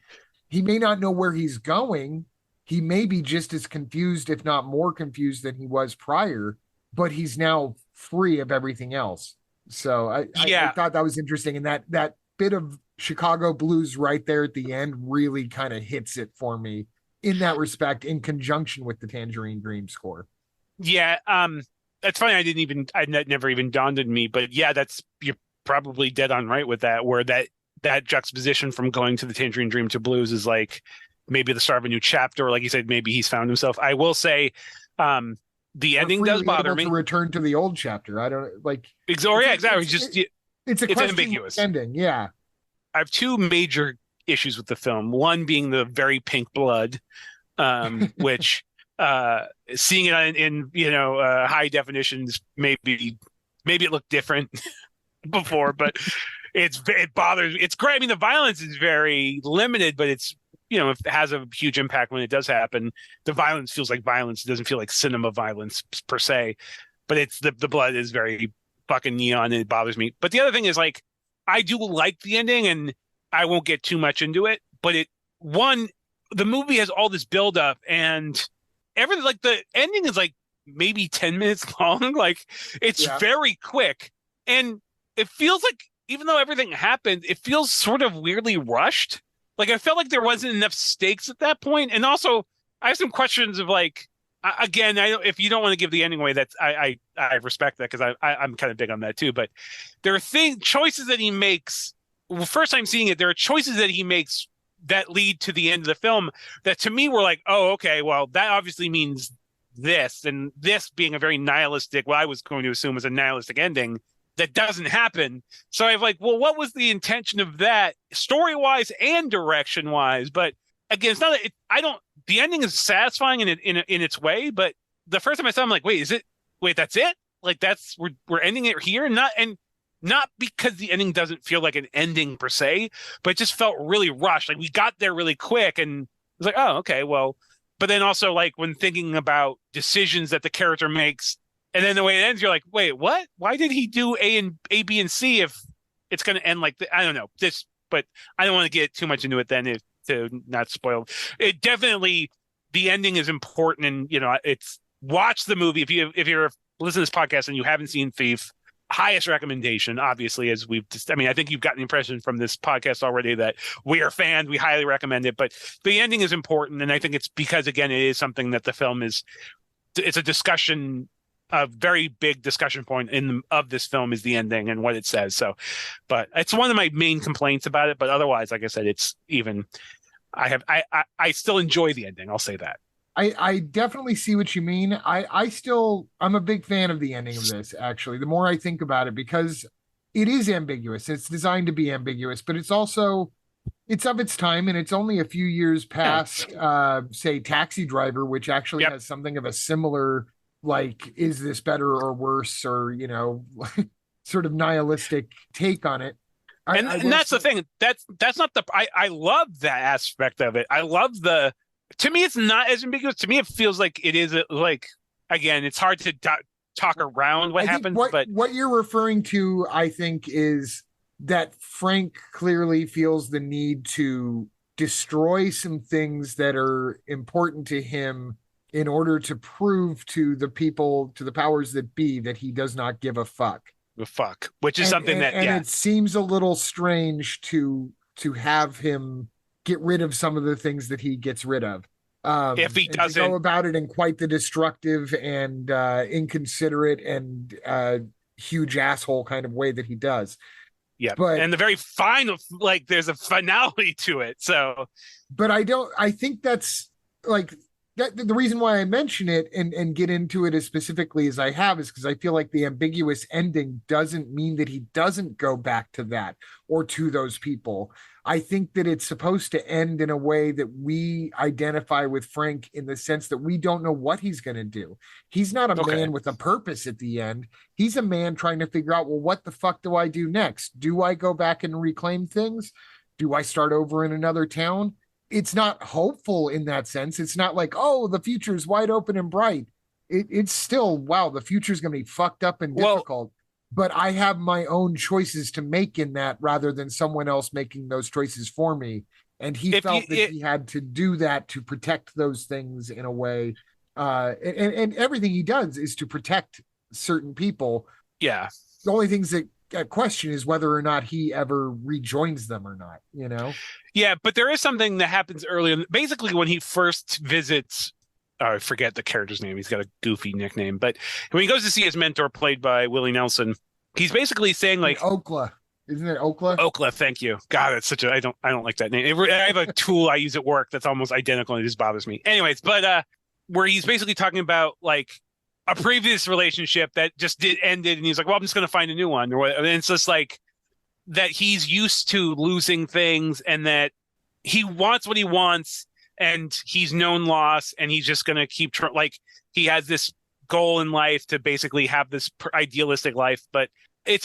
may not know where he's going. He may be just as confused, if not more confused than he was prior. but he's now free of everything else. So I Yeah, thought that was interesting, and that bit of Chicago blues right there at the end really kind of hits it for me in that respect, in conjunction with the Tangerine Dream score. yeah. That's funny. Never even dawned on me, but yeah, you're probably dead on right with that. Where that juxtaposition from going to the Tangerine Dream to blues is like maybe the start of a new chapter, or like you said, maybe he's found himself. I will say, the Or ending does freely bother able to me. return to the old chapter. I don't like. Yeah, exactly. It's a It's question ambiguous. ending. Yeah. I have two major issues with the film. One being the very pink blood, which seeing it in high definitions, maybe it looked different before, but it bothers me. It's great. I mean, the violence is very limited, but it's it has a huge impact when it does happen. The violence feels like violence. It doesn't feel like cinema violence per se, but it's the blood is very fucking neon and it bothers me. But the other thing is like I do like the ending and I won't get too much into it, but the movie has all this build up and everything like the ending is like maybe 10 minutes long. Like it's very quick and it feels like even though everything happened, it feels sort of weirdly rushed. Like I felt like there wasn't enough stakes at that point. And also I have some questions of like, again, if you don't want to give the ending away, that's I respect that because I'm kind of big on that too. But there are choices that he makes. Well, first time seeing it, there are choices that he makes that lead to the end of the film that to me were like, oh, okay, well, that obviously means this, and this being a very nihilistic, what I was going to assume was a nihilistic ending that doesn't happen. So I'm like, well, what was the intention of that story wise and direction wise? But again, it's not. The ending is satisfying in its way, but the first time I saw it, I'm like, wait, that's it? Like we're ending it here, and not because the ending doesn't feel like an ending per se, but it just felt really rushed. Like we got there really quick and it was like, oh, okay, well, but then also like when thinking about decisions that the character makes and then the way it ends, you're like, wait, what? Why did he do A, B, and C if it's going to end like I don't know this, but I don't want to get too much into it then to not spoil. It definitely, the ending is important. And, it's watch the movie. If you're listening to this podcast and you haven't seen Thief, highest recommendation, obviously, as I think you've gotten the impression from this podcast already that we are fans. We highly recommend it, but the ending is important. And I think it's because, again, it is something that the film it's a discussion, a very big discussion point of this film is the ending and what it says. So, but it's one of my main complaints about it. But otherwise, like I said, it's even, I still enjoy the ending. I'll say that. I definitely see what you mean. I'm a big fan of the ending of this, actually. The more I think about it, because it is ambiguous. It's designed to be ambiguous, but it's of its time, and it's only a few years past, say, Taxi Driver, which actually has something of a similar, like, is this better or worse, or, sort of nihilistic take on it. And that's the thing. That's not I love that aspect of it. I love to me, it's not as ambiguous. To me, it feels like it is like, again, it's hard to talk around what happens. But what you're referring to, I think, is that Frank clearly feels the need to destroy some things that are important to him in order to prove to the people, to the powers that be, that he does not give a fuck. Which is something that it seems a little strange to have him get rid of some of the things that he gets rid of. If he doesn't go about it in quite the destructive and inconsiderate and huge asshole kind of way that he does. Yeah, and the very final, like, there's a finality to it. So, but I think that's like that. The reason why I mention it and get into it as specifically as I have is because I feel like the ambiguous ending doesn't mean that he doesn't go back to that or to those people. I think that it's supposed to end in a way that we identify with Frank in the sense that we don't know what he's going to do. He's not a man with a purpose at the end. He's a man trying to figure out, well, what the fuck do I do next? Do I go back and reclaim things? Do I start over in another town? It's not hopeful in that sense. It's not like, oh, the future's wide open and bright. It's still, wow, the future's going to be fucked up and difficult. But I have my own choices to make in that rather than someone else making those choices for me. And he felt that he had to do that to protect those things in a way. And everything he does is to protect certain people. Yeah. The only things that question is whether or not he ever rejoins them or not, you know? Yeah, but there is something that happens early. Basically, when he first visits, I forget the character's name. He's got a goofy nickname. But when he goes to see his mentor, played by Willie Nelson, he's basically saying like Okla. Isn't it Okla? Okla, thank you. God, it's such a I don't like that name. I have a tool I use at work that's almost identical and it just bothers me. Anyways, but where he's basically talking about like a previous relationship that just ended, and he's like, well, I'm just gonna find a new one. And it's just like that he's used to losing things and that he wants what he wants and he's known loss and he's just gonna keep like he has this goal in life to basically have this idealistic life, but it's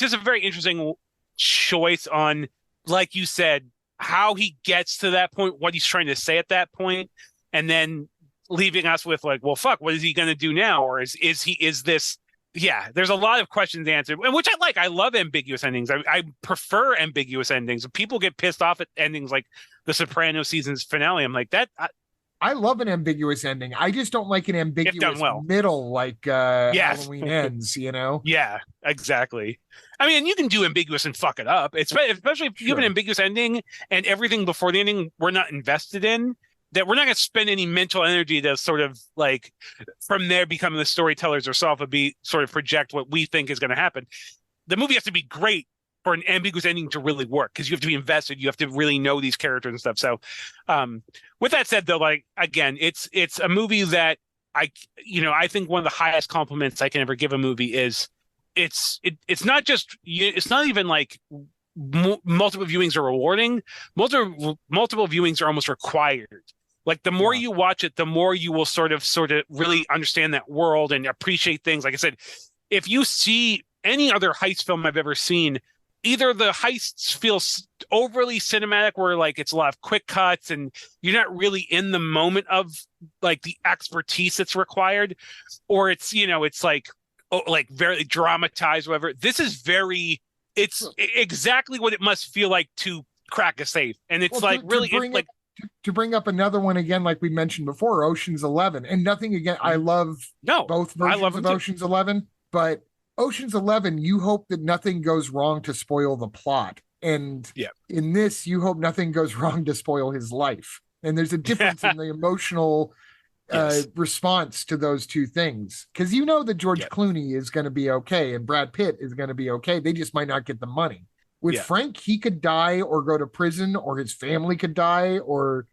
just a very interesting choice on, like you said, how he gets to that point, what he's trying to say at that point, and then leaving us with like, well, fuck, what is he going to do now? Or is this? Yeah, there's a lot of questions answered, which I like. I love ambiguous endings. I prefer ambiguous endings. People get pissed off at endings like the Sopranos season's finale. I'm like that. I love an ambiguous ending. I just don't like an ambiguous middle, like Halloween Ends, you know? Yeah, exactly. I mean, you can do ambiguous and fuck it up, especially if you have an ambiguous ending and everything before the ending we're not invested in, that we're not going to spend any mental energy to sort of like from there becoming the storytellers ourselves and be sort of project what we think is going to happen. The movie has to be great for an ambiguous ending to really work because you have to be invested. You have to really know these characters and stuff. So with that said, though, like, again, it's a movie that I think one of the highest compliments I can ever give a movie is it's not just, it's not even like multiple viewings are rewarding. Multiple viewings are almost required. Like the more you watch it, the more you will sort of really understand that world and appreciate things. Like I said, if you see any other heist film I've ever seen, either the heists feel overly cinematic where like it's a lot of quick cuts and you're not really in the moment of like the expertise that's required, or it's, it's like very dramatized, whatever. This is it's exactly what it must feel like to crack a safe. And it's to bring up another one again, like we mentioned before, Ocean's 11, and nothing again. I love both versions of Ocean's 11, but Ocean's 11, you hope that nothing goes wrong to spoil the plot. And in this, you hope nothing goes wrong to spoil his life. And there's a difference in the emotional response to those two things. Because you know that George Clooney is going to be okay and Brad Pitt is going to be okay. They just might not get the money. With Frank, he could die or go to prison, or his family could die, or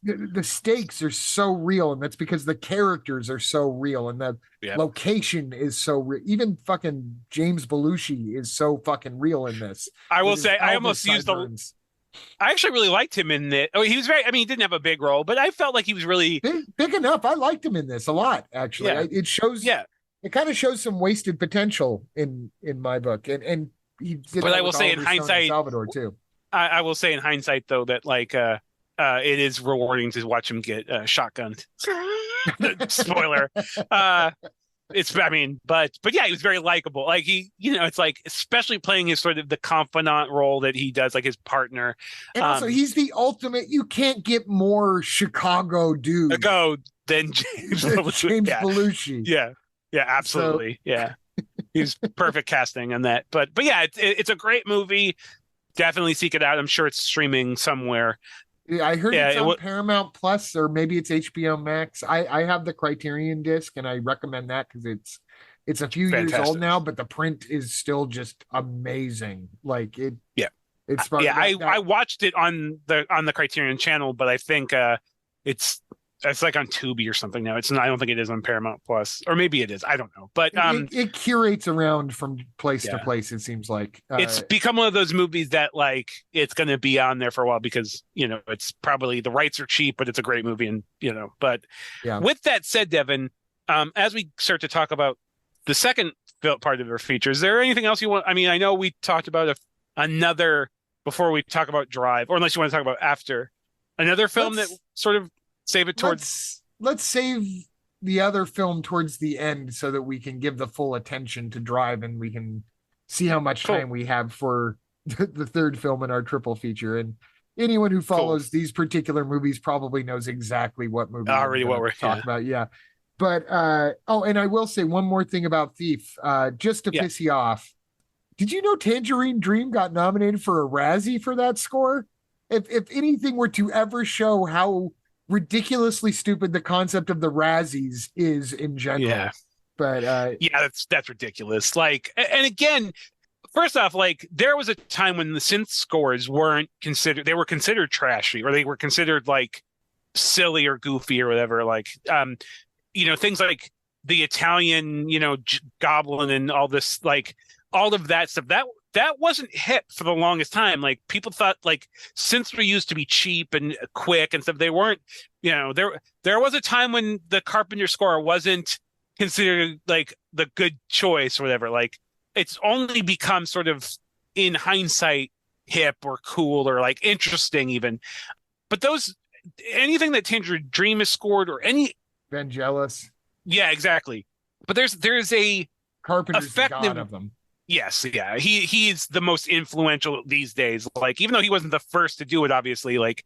the stakes are so real, and that's because the characters are so real, and the location is so real. Even fucking James Belushi is so fucking real in this. I will say, I almost used I actually really liked him in it. Oh, he was he didn't have a big role, but I felt like he was really big enough. I liked him in this a lot, actually. It shows, it kind of shows some wasted potential in my book, and. But I will say in hindsight, Salvador too. I will say in hindsight though that like it is rewarding to watch him get shotgunned. Spoiler. But yeah, he was very likable. Like he, it's like especially playing his sort of the confidant role that he does, like his partner. And also, he's the ultimate. You can't get more Chicago dude than James Belushi. Yeah, absolutely. So, he's perfect casting on that. But yeah, it's a great movie. Definitely seek it out. I'm sure it's streaming somewhere. Yeah, I heard it's on Paramount Plus, or maybe it's HBO Max. I have the Criterion disc, and I recommend that because it's a few years old now, but the print is still just amazing. Like it. Yeah. It's I watched it on the Criterion channel, but I think it's like on Tubi or something now. It's not. I don't think it is on Paramount Plus, or maybe it is. I don't know. But it curates around from place to place. It seems like it's become one of those movies that like it's going to be on there for a while because it's probably the rights are cheap, but it's a great movie, and But with that said, Devin, as we start to talk about the second part of our feature, is there anything else you want? I mean, I know we talked about another before we talk about Drive, or unless you want to talk about after another film that sort of. Save it towards. Let's save the other film towards the end so that we can give the full attention to Drive, and we can see how much time we have for the third film in our triple feature. And anyone who follows these particular movies probably knows exactly what movie already what we're talking about. Yeah. But oh, and I will say one more thing about Thief, just to Yeah. piss you off. Did you know Tangerine Dream got nominated for a Razzie for that score? If anything were to ever show how ridiculously stupid the concept of the Razzies is in Yeah. general. But Yeah, that's ridiculous. Like, and again, first off, like there was a time when the synth scores weren't considered, they were considered trashy, or they were considered like silly or goofy or whatever. Like, things like the Italian, Goblin and all this, like all of that stuff. That wasn't hit for the longest time. Like people thought like synths were used to be cheap and quick and stuff. They weren't, there was a time when the Carpenter score wasn't considered like the good choice or whatever. Like it's only become sort of in hindsight hip or cool or like interesting even. But anything that Tangerine Dream is scored or any Vangelis, yeah, exactly. But there's a Carpenter's the effective god of them. yes, yeah. He's the most influential these days. Like even though he wasn't the first to do it, obviously, like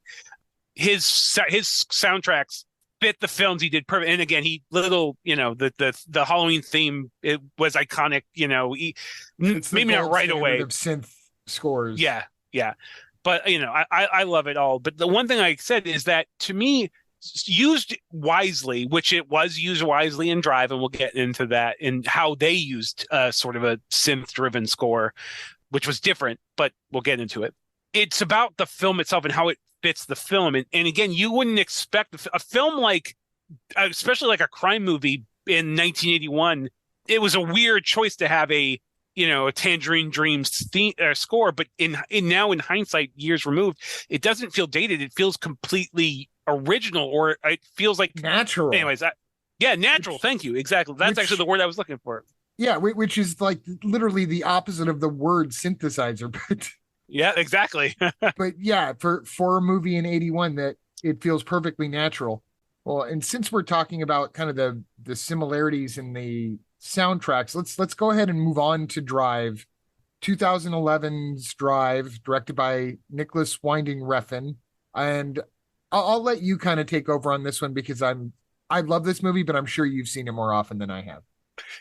his soundtracks fit the films he did perfect. And again, the Halloween theme, it was iconic. It's the Maybe not gold right standard away. of synth scores. Yeah, yeah. But I love it all. But the one thing I said is that to me, used wisely, which it was used wisely in Drive, and we'll get into that and how they used sort of a synth-driven score, which was different, but we'll get into it. It's about the film itself and how it fits the film. And again, you wouldn't expect a film like, especially like a crime movie in 1981. It was a weird choice to have a Tangerine Dreams score, but in now in hindsight, years removed, it doesn't feel dated. It feels completely original, or it feels like Natural. Anyways, natural. Thank you. Exactly. That's actually the word I was looking for. Yeah, which is like literally the opposite of the word synthesizer. But yeah, exactly. but yeah, for a movie in 81, that it feels perfectly natural. Well, and since we're talking about kind of the similarities in the soundtracks, let's go ahead and move on to Drive. 2011's Drive, directed by Nicolas Winding Refn. And I'll let you kind of take over on this one because I love this movie, but I'm sure you've seen it more often than I have.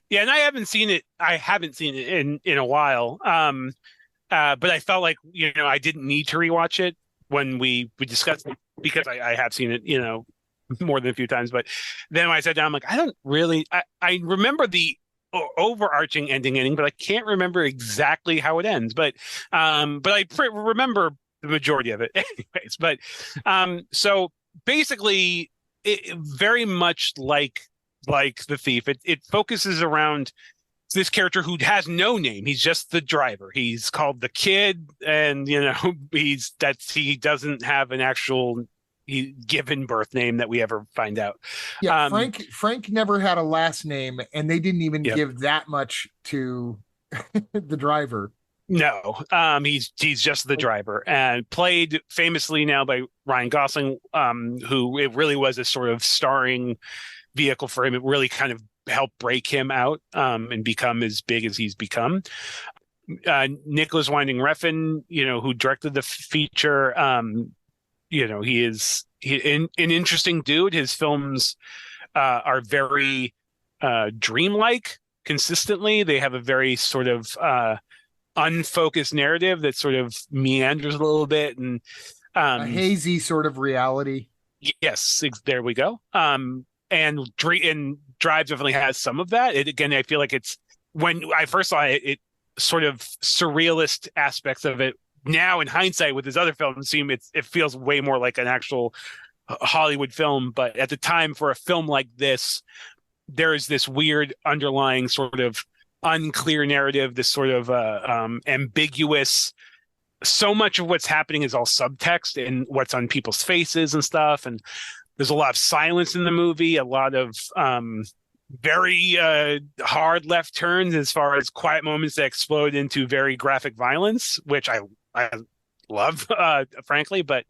Yeah, and I haven't seen it. I haven't seen it in a while. But I felt like I didn't need to rewatch it when we discussed it because I have seen it more than a few times. But then when I sat down, I'm like, I don't really. I remember the overarching ending, but I can't remember exactly how it ends. But I remember the majority of it, anyways. But so basically, it very much like The Thief. It focuses around this character who has no name. He's just the driver. He's called the Kid, and he doesn't have an actual given birth name that we ever find out. Yeah, Frank never had a last name, and they didn't even Yep. give that much to the driver. No, he's just the driver, and played famously now by Ryan Gosling, who it really was a sort of starring vehicle for him. It really kind of helped break him out and become as big as he's become. Nicolas Winding Refn, who directed the feature, he is an interesting dude. His films are very dreamlike consistently. They have a very sort of unfocused narrative that sort of meanders a little bit, and A hazy sort of reality. yes, there we go. And Drive definitely has some of that. Again, I feel like it's when I first saw it, it sort of surrealist aspects of it. Now, in hindsight, with his other films, it feels way more like an actual Hollywood film. But at the time, for a film like this, there is this weird underlying sort of unclear narrative, this sort of ambiguous. So much of what's happening is all subtext and what's on people's faces and stuff. And there's a lot of silence in the movie, a lot of very hard left turns as far as quiet moments that explode into very graphic violence, which I love, frankly. But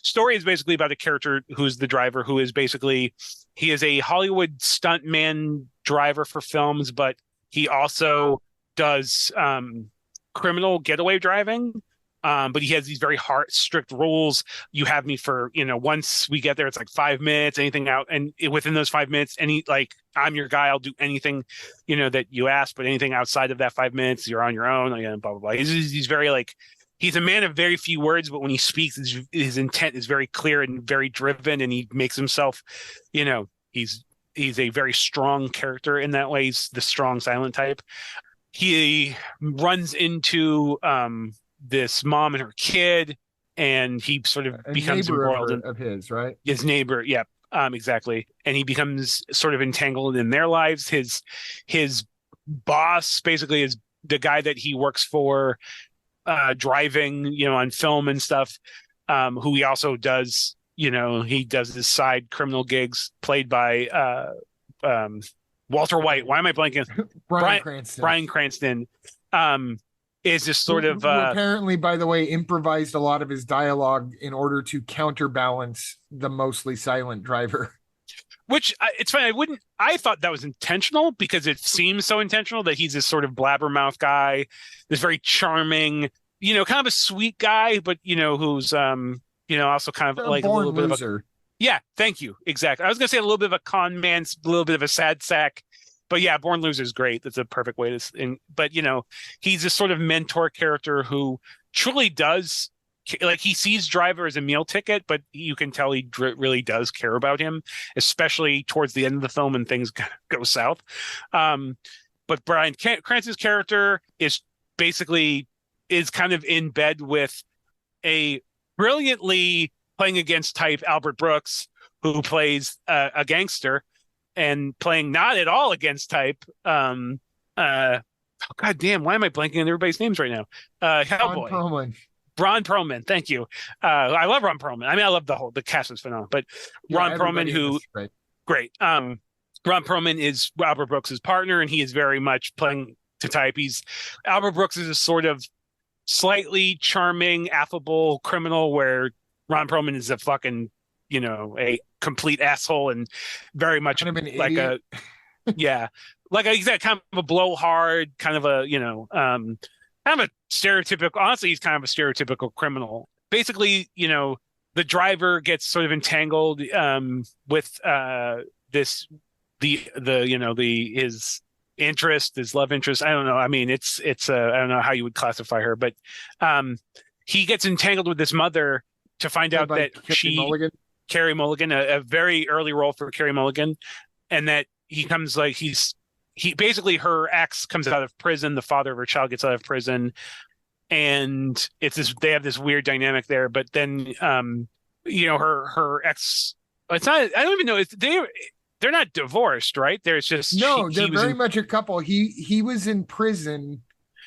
story is basically about a character who's the driver, who is basically, he is a Hollywood stuntman driver for films, but he also does criminal getaway driving But he has these very strict rules. You have me for, once we get there, it's like 5 minutes, anything out. And within those 5 minutes, I'm your guy. I'll do anything, that you ask, but anything outside of that 5 minutes, you're on your own. Like, blah, blah, blah. He's very he's a man of very few words, but when he speaks, his intent is very clear and very driven. And he makes himself, he's a very strong character in that way. He's the strong silent type. He runs into, this mom and her kid, and he sort of becomes embroiled of his, right? His neighbor, yeah, exactly. And he becomes sort of entangled in their lives. His boss basically is the guy that he works for, driving, on film and stuff, who he also does, he does his side criminal gigs, played by Walter White. Why am I blanking? Bryan Cranston. Is just sort of who apparently, by the way, improvised a lot of his dialogue in order to counterbalance the mostly silent driver. Which it's funny. I thought that was intentional, because it seems so intentional that he's this sort of blabbermouth guy, this very charming, kind of a sweet guy, but who's also kind of like a little bit loser. Of yeah, thank you. Exactly. I was gonna say a little bit of a con man, a little bit of a sad sack. But yeah, Born Loser is great. That's a perfect way to. But he's this sort of mentor character who truly does, he sees Driver as a meal ticket, but you can tell he really does care about him, especially towards the end of the film when things go south. But Bryan Cranston's character is kind of in bed with a brilliantly playing against type Albert Brooks, who plays a gangster. And playing not at all against type. God damn, why am I blanking on everybody's names right now? Hellboy. Ron Perlman, thank you. I love Ron Perlman. I mean, I love the cast is phenomenal, but Ron Perlman, who great. Ron Perlman is Albert Brooks' partner, and he is very much playing to type. Albert Brooks is a sort of slightly charming, affable criminal, where Ron Perlman is a fucking a complete asshole and very much kind of like idiot. Kind of a blowhard, kind of a kind of a stereotypical. Honestly, he's kind of a stereotypical criminal. Basically, the driver gets sort of entangled with his love interest. I don't know. I mean, it's I don't know how you would classify her, but he gets entangled with this mother to find out that Carey Mulligan, a very early role for Carey Mulligan, and that he comes he basically, her ex comes out of prison, the father of her child gets out of prison, and they have this weird dynamic there. But then her ex, it's not, I don't even know, they're not divorced, right? There's just no, they're very much a couple. He was in prison,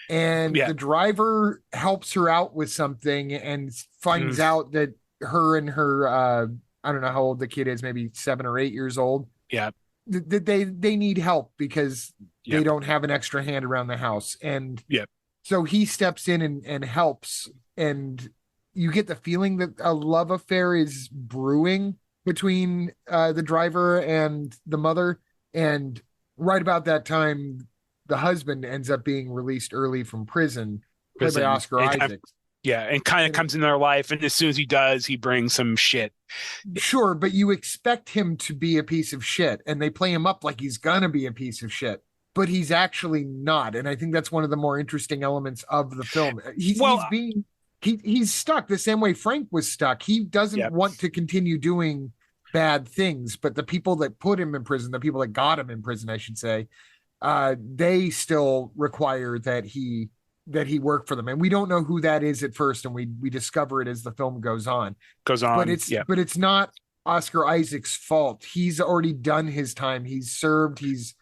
and the driver helps her out with something and finds out that her and her I don't know how old the kid is, maybe 7 or 8 years old. Yeah. They need help because they don't have an extra hand around the house. And so he steps in and helps. And you get the feeling that a love affair is brewing between the driver and the mother. And right about that time, the husband ends up being released early from prison, played by Oscar Isaac. And kind of comes in their life, and as soon as he does, he brings some shit. Sure, but you expect him to be a piece of shit, and they play him up like he's gonna be a piece of shit, but he's actually not. And I think that's one of the more interesting elements of the film. He's stuck the same way Frank was stuck. He doesn't want to continue doing bad things, but the people that put him in prison, the people that got him in prison, I should say, they still require that he worked for them, and we don't know who that is at first, and we discover it as the film goes on. But it's not Oscar Isaac's fault. He's already done his time. He's served. He's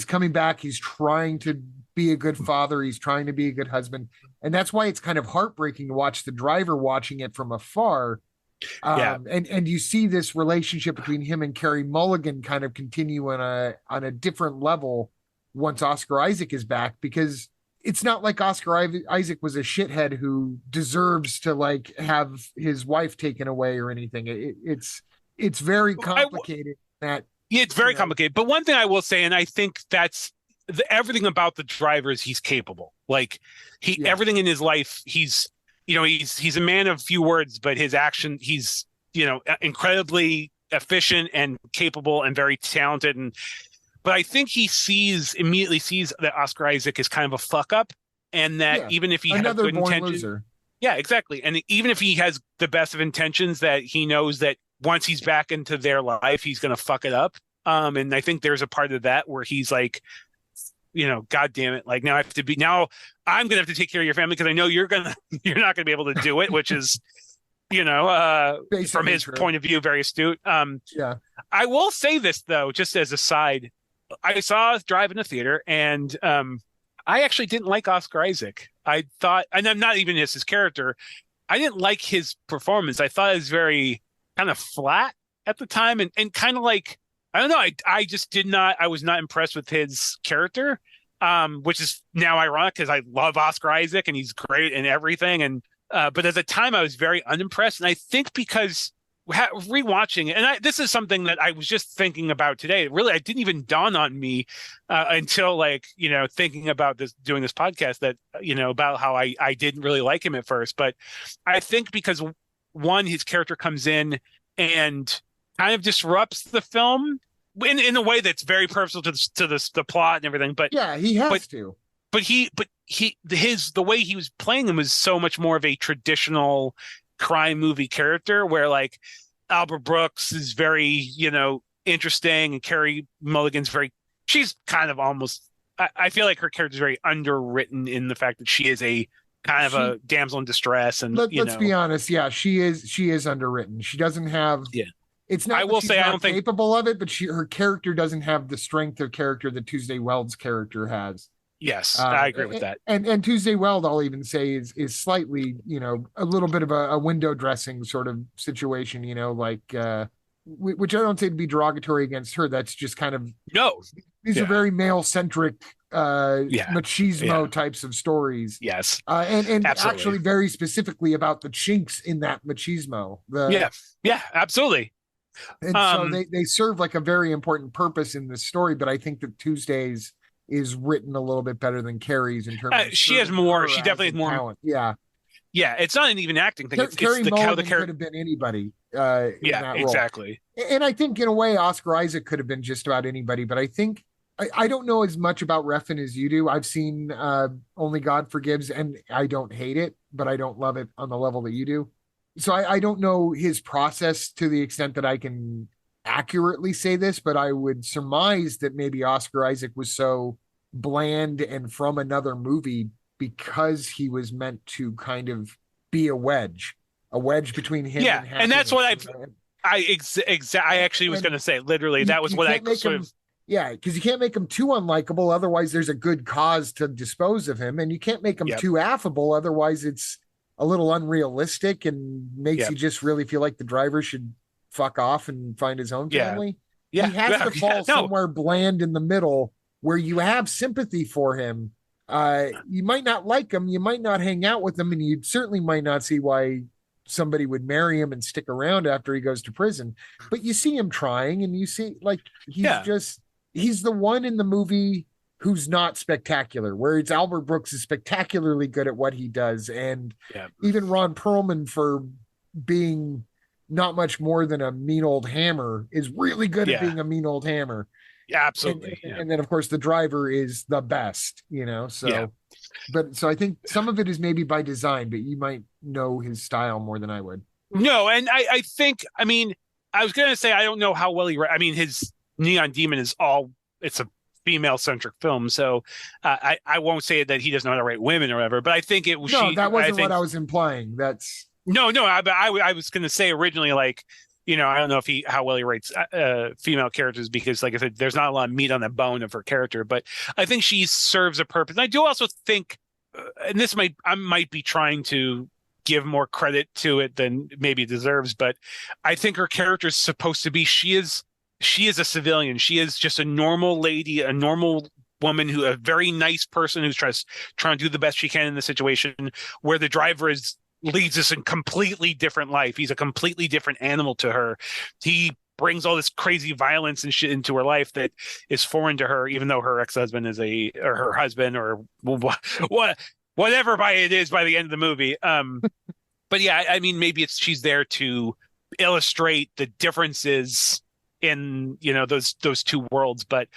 coming back. He's trying to be a good father. He's trying to be a good husband, and that's why it's kind of heartbreaking to watch the driver watching it from afar. And you see this relationship between him and Carey Mulligan kind of continue on a different level once Oscar Isaac is back, because it's not like Oscar Isaac was a shithead who deserves to have his wife taken away or anything. It's very complicated. It's very complicated. But one thing I will say, and I think that's everything about the driver is he's capable. Everything in his life, he's he's a man of few words, but his action, he's incredibly efficient and capable and very talented. But I think he immediately sees that Oscar Isaac is kind of a fuck up, and that even if he has another good born intentions, loser. yeah, exactly. And even if he has the best of intentions, that he knows that once he's back into their life, he's going to fuck it up. And I think there's a part of that where he's like, God damn it. Like now I'm going to have to take care of your family because I know you're not going to be able to do it, which is, from his point of view, very astute. I will say this though, just as a side, I saw Drive in the theater and, I actually didn't like Oscar Isaac. I thought, and I'm not even his character, I didn't like his performance. I thought it was very kind of flat at the time and kind of like, I don't know. I was not impressed with his character, which is now ironic because I love Oscar Isaac and he's great in everything. But at the time I was very unimpressed. And I think because rewatching it, and this is something that I was just thinking about today. Really, it didn't even dawn on me until thinking about doing this podcast that, about how I didn't really like him at first. But I think because one, his character comes in and kind of disrupts the film in a way that's very personal to the plot and everything. But yeah, he has to. But the way he was playing him was so much more of a traditional crime movie character where like Albert Brooks is very, interesting and Carey Mulligan's she's kind of almost, I feel like her character is very underwritten in the fact that she is a kind of a damsel in distress. And let's be honest. Yeah, she is underwritten. She doesn't have, it's not, I will say, I don't think capable of it, but her character doesn't have the strength of character that Tuesday Weld's character has. Yes, I agree with that. And Tuesday Weld, I'll even say, is slightly, a little bit of a window dressing sort of situation, which I don't say to be derogatory against her. That's just kind of these are very male centric machismo types of stories. Yes, and actually very specifically about the chinks in that machismo. Absolutely. And so they serve like a very important purpose in this story. But I think that Tuesday's is written a little bit better than Carey's in terms of she has more. She definitely has more talent. Yeah, it's not an even acting thing. Carey Mulligan could have been anybody. In that role. Exactly. And I think in a way, Oscar Isaac could have been just about anybody. But I think I don't know as much about Refn as you do. I've seen Only God Forgives, and I don't hate it, but I don't love it on the level that you do. So I don't know his process to the extent that I can accurately say this, but I would surmise that maybe Oscar Isaac was so bland and from another movie because he was meant to kind of be a wedge between him and Happiness. And that's what I actually was going to say. Literally, that was what I sort of. Yeah, because you can't make him too unlikable, otherwise there's a good cause to dispose of him, and you can't make him too affable, otherwise it's a little unrealistic and makes you just really feel like the driver should fuck off and find his own family. He has to fall somewhere bland in the middle where you have sympathy for him. You might not like him, you might not hang out with him, and you certainly might not see why somebody would marry him and stick around after he goes to prison. But you see him trying, and you see like he's the one in the movie who's not spectacular, where it's Albert Brooks is spectacularly good at what he does. And even Ron Perlman, for being not much more than a mean old hammer, is really good at being a mean old hammer. Yeah, absolutely. And then of course the driver is the best, so I think some of it is maybe by design, but you might know his style more than I would. No. And I think, I was going to say, I don't know how well his Neon Demon it's a female centric film. So I won't say that he doesn't know how to write women or whatever, but I think it was, that wasn't what I was implying. That's I was going to say originally, like, I don't know how well he writes female characters, because like I said, there's not a lot of meat on the bone of her character, but I think she serves a purpose. And I do also think, and I might be trying to give more credit to it than maybe it deserves, but I think her character is supposed to be, she is a civilian. She is just a normal lady, a normal woman, a very nice person who's trying to do the best she can in the situation, where the driver leads us in completely different life. He's a completely different animal to her. He brings all this crazy violence and shit into her life that is foreign to her, even though her ex-husband or her husband or what whatever it is by the end of the movie. But yeah, I mean, maybe she's there to illustrate the differences in those two worlds. But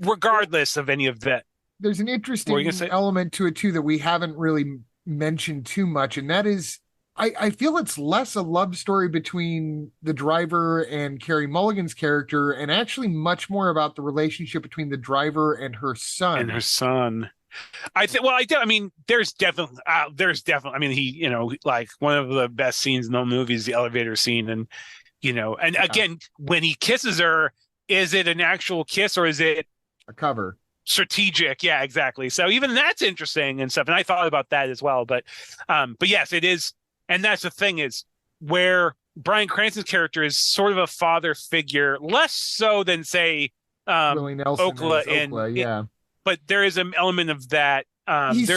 regardless of any of that, there's an interesting element to it too that we haven't really mentioned too much, and that is I feel it's less a love story between the driver and Carey Mulligan's character, and actually much more about the relationship between the driver and her son. I think. Well, I mean, there's definitely. I mean, he, like one of the best scenes in the movie is the elevator scene, and again, when he kisses her, is it an actual kiss or is it a cover? Strategic, yeah, exactly. So even that's interesting and stuff, and I thought about that as well. But yes, it is, and that's the thing is where Bryan Cranston's character is sort of a father figure, less so than say Willie Nelson Okla, yeah. But there is an element of that. He's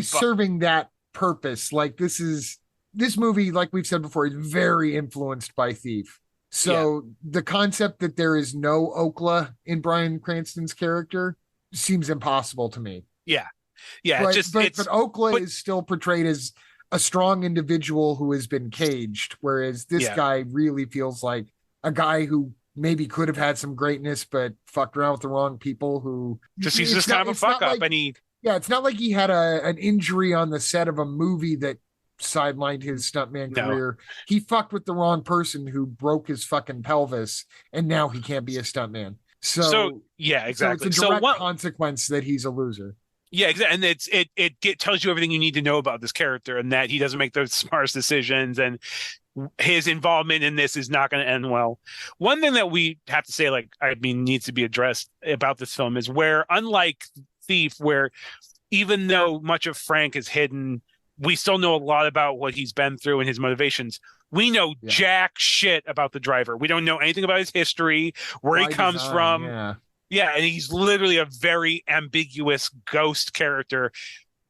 serving that purpose. Like this movie, like we've said before, is very influenced by Thief. So the concept that there is no Okla in Bryan Cranston's character seems impossible to me. Yeah. But Okla is still portrayed as a strong individual who has been caged, whereas this guy really feels like a guy who maybe could have had some greatness, but fucked around with the wrong people who he's just kind of a fuck up. Like, it's not like he had an injury on the set of a movie that sidelined his stuntman career. He fucked with the wrong person who broke his fucking pelvis, and now he can't be a stuntman. So yeah, exactly. So it's a direct consequence that he's a loser. Yeah, exactly. And it tells you everything you need to know about this character, and that he doesn't make those smartest decisions, and his involvement in this is not going to end well. One thing that we have to say, needs to be addressed about this film is where, unlike Thief, where even though much of Frank is hidden, we still know a lot about what he's been through and his motivations. We know jack shit about the driver. We don't know anything about his history, where he comes from. Yeah, and he's literally a very ambiguous ghost character.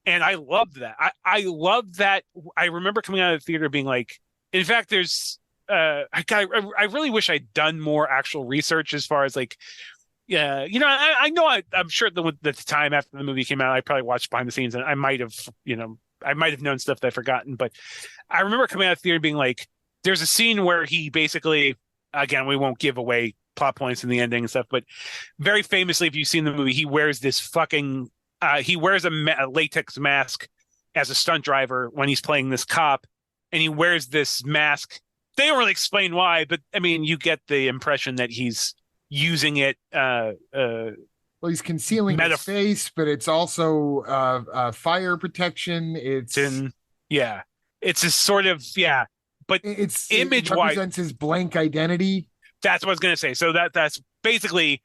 And I love that. I love that. I remember coming out of the theater being like, in fact, there's I really wish I'd done more actual research as far as I'm sure at the time after the movie came out, I probably watched behind the scenes, and I might have known stuff that I've forgotten. But I remember coming out of the theater being like, there's a scene where he basically, again, we won't give away plot points in the ending and stuff, but very famously, if you've seen the movie, he wears this fucking he wears a latex mask as a stunt driver when he's playing this cop, and he wears this mask. They don't really explain why, but I mean, you get the impression that he's using it. Well, he's concealing his face, but it's also fire protection. It's a sort of but it represents his blank identity. That's what I was going to say. So that's basically,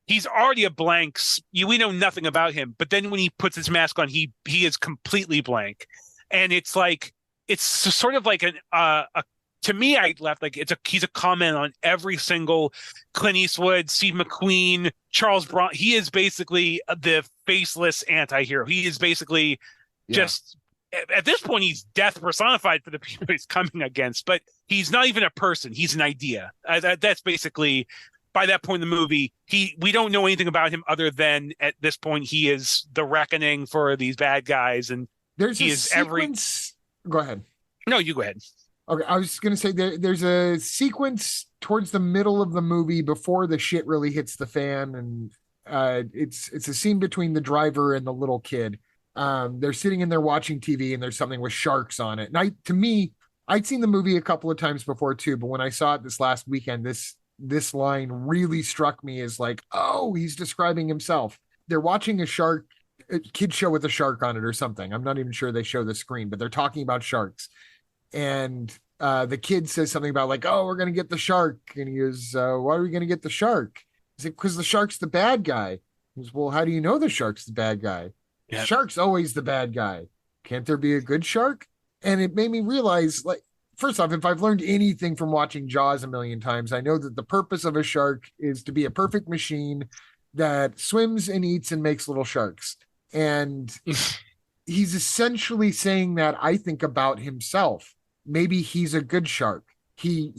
he's already a blank. We know nothing about him, but then when he puts his mask on, he is completely blank, and it's like, it's sort of like to me, I left like he's a comment on every single Clint Eastwood, Steve McQueen, Charles Bronson. He is basically the faceless anti-hero. He is basically just, at this point, he's death personified for the people he's coming against, but he's not even a person. He's an idea. That's basically, by that point in the movie, we don't know anything about him other than at this point, he is the reckoning for these bad guys. And there's a sequence. Go ahead. No, you go ahead. Okay, I was going to say there's a sequence towards the middle of the movie before the shit really hits the fan, and it's a scene between the driver and the little kid. They're sitting in there watching TV, and there's something with sharks on it. And I'd seen the movie a couple of times before too, but when I saw it this last weekend, this line really struck me as like, oh, he's describing himself. They're watching a kid show with a shark on it or something. I'm not even sure they show the screen, but they're talking about sharks. And the kid says something about like, oh, we're going to get the shark. And he goes, why are we going to get the shark? He's like, because the shark's the bad guy. He goes, well, how do you know the shark's the bad guy? Yep. The shark's always the bad guy. Can't there be a good shark? And it made me realize, like, first off, if I've learned anything from watching Jaws a million times, I know that the purpose of a shark is to be a perfect machine that swims and eats and makes little sharks. And he's essentially saying that, I think, about himself. Maybe he's a good shark. He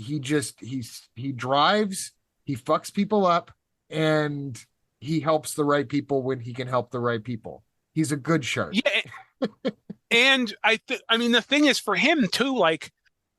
drives, he fucks people up, and he helps the right people when he can help the right people. He's a good shark. Yeah. And I mean, the thing is for him too, like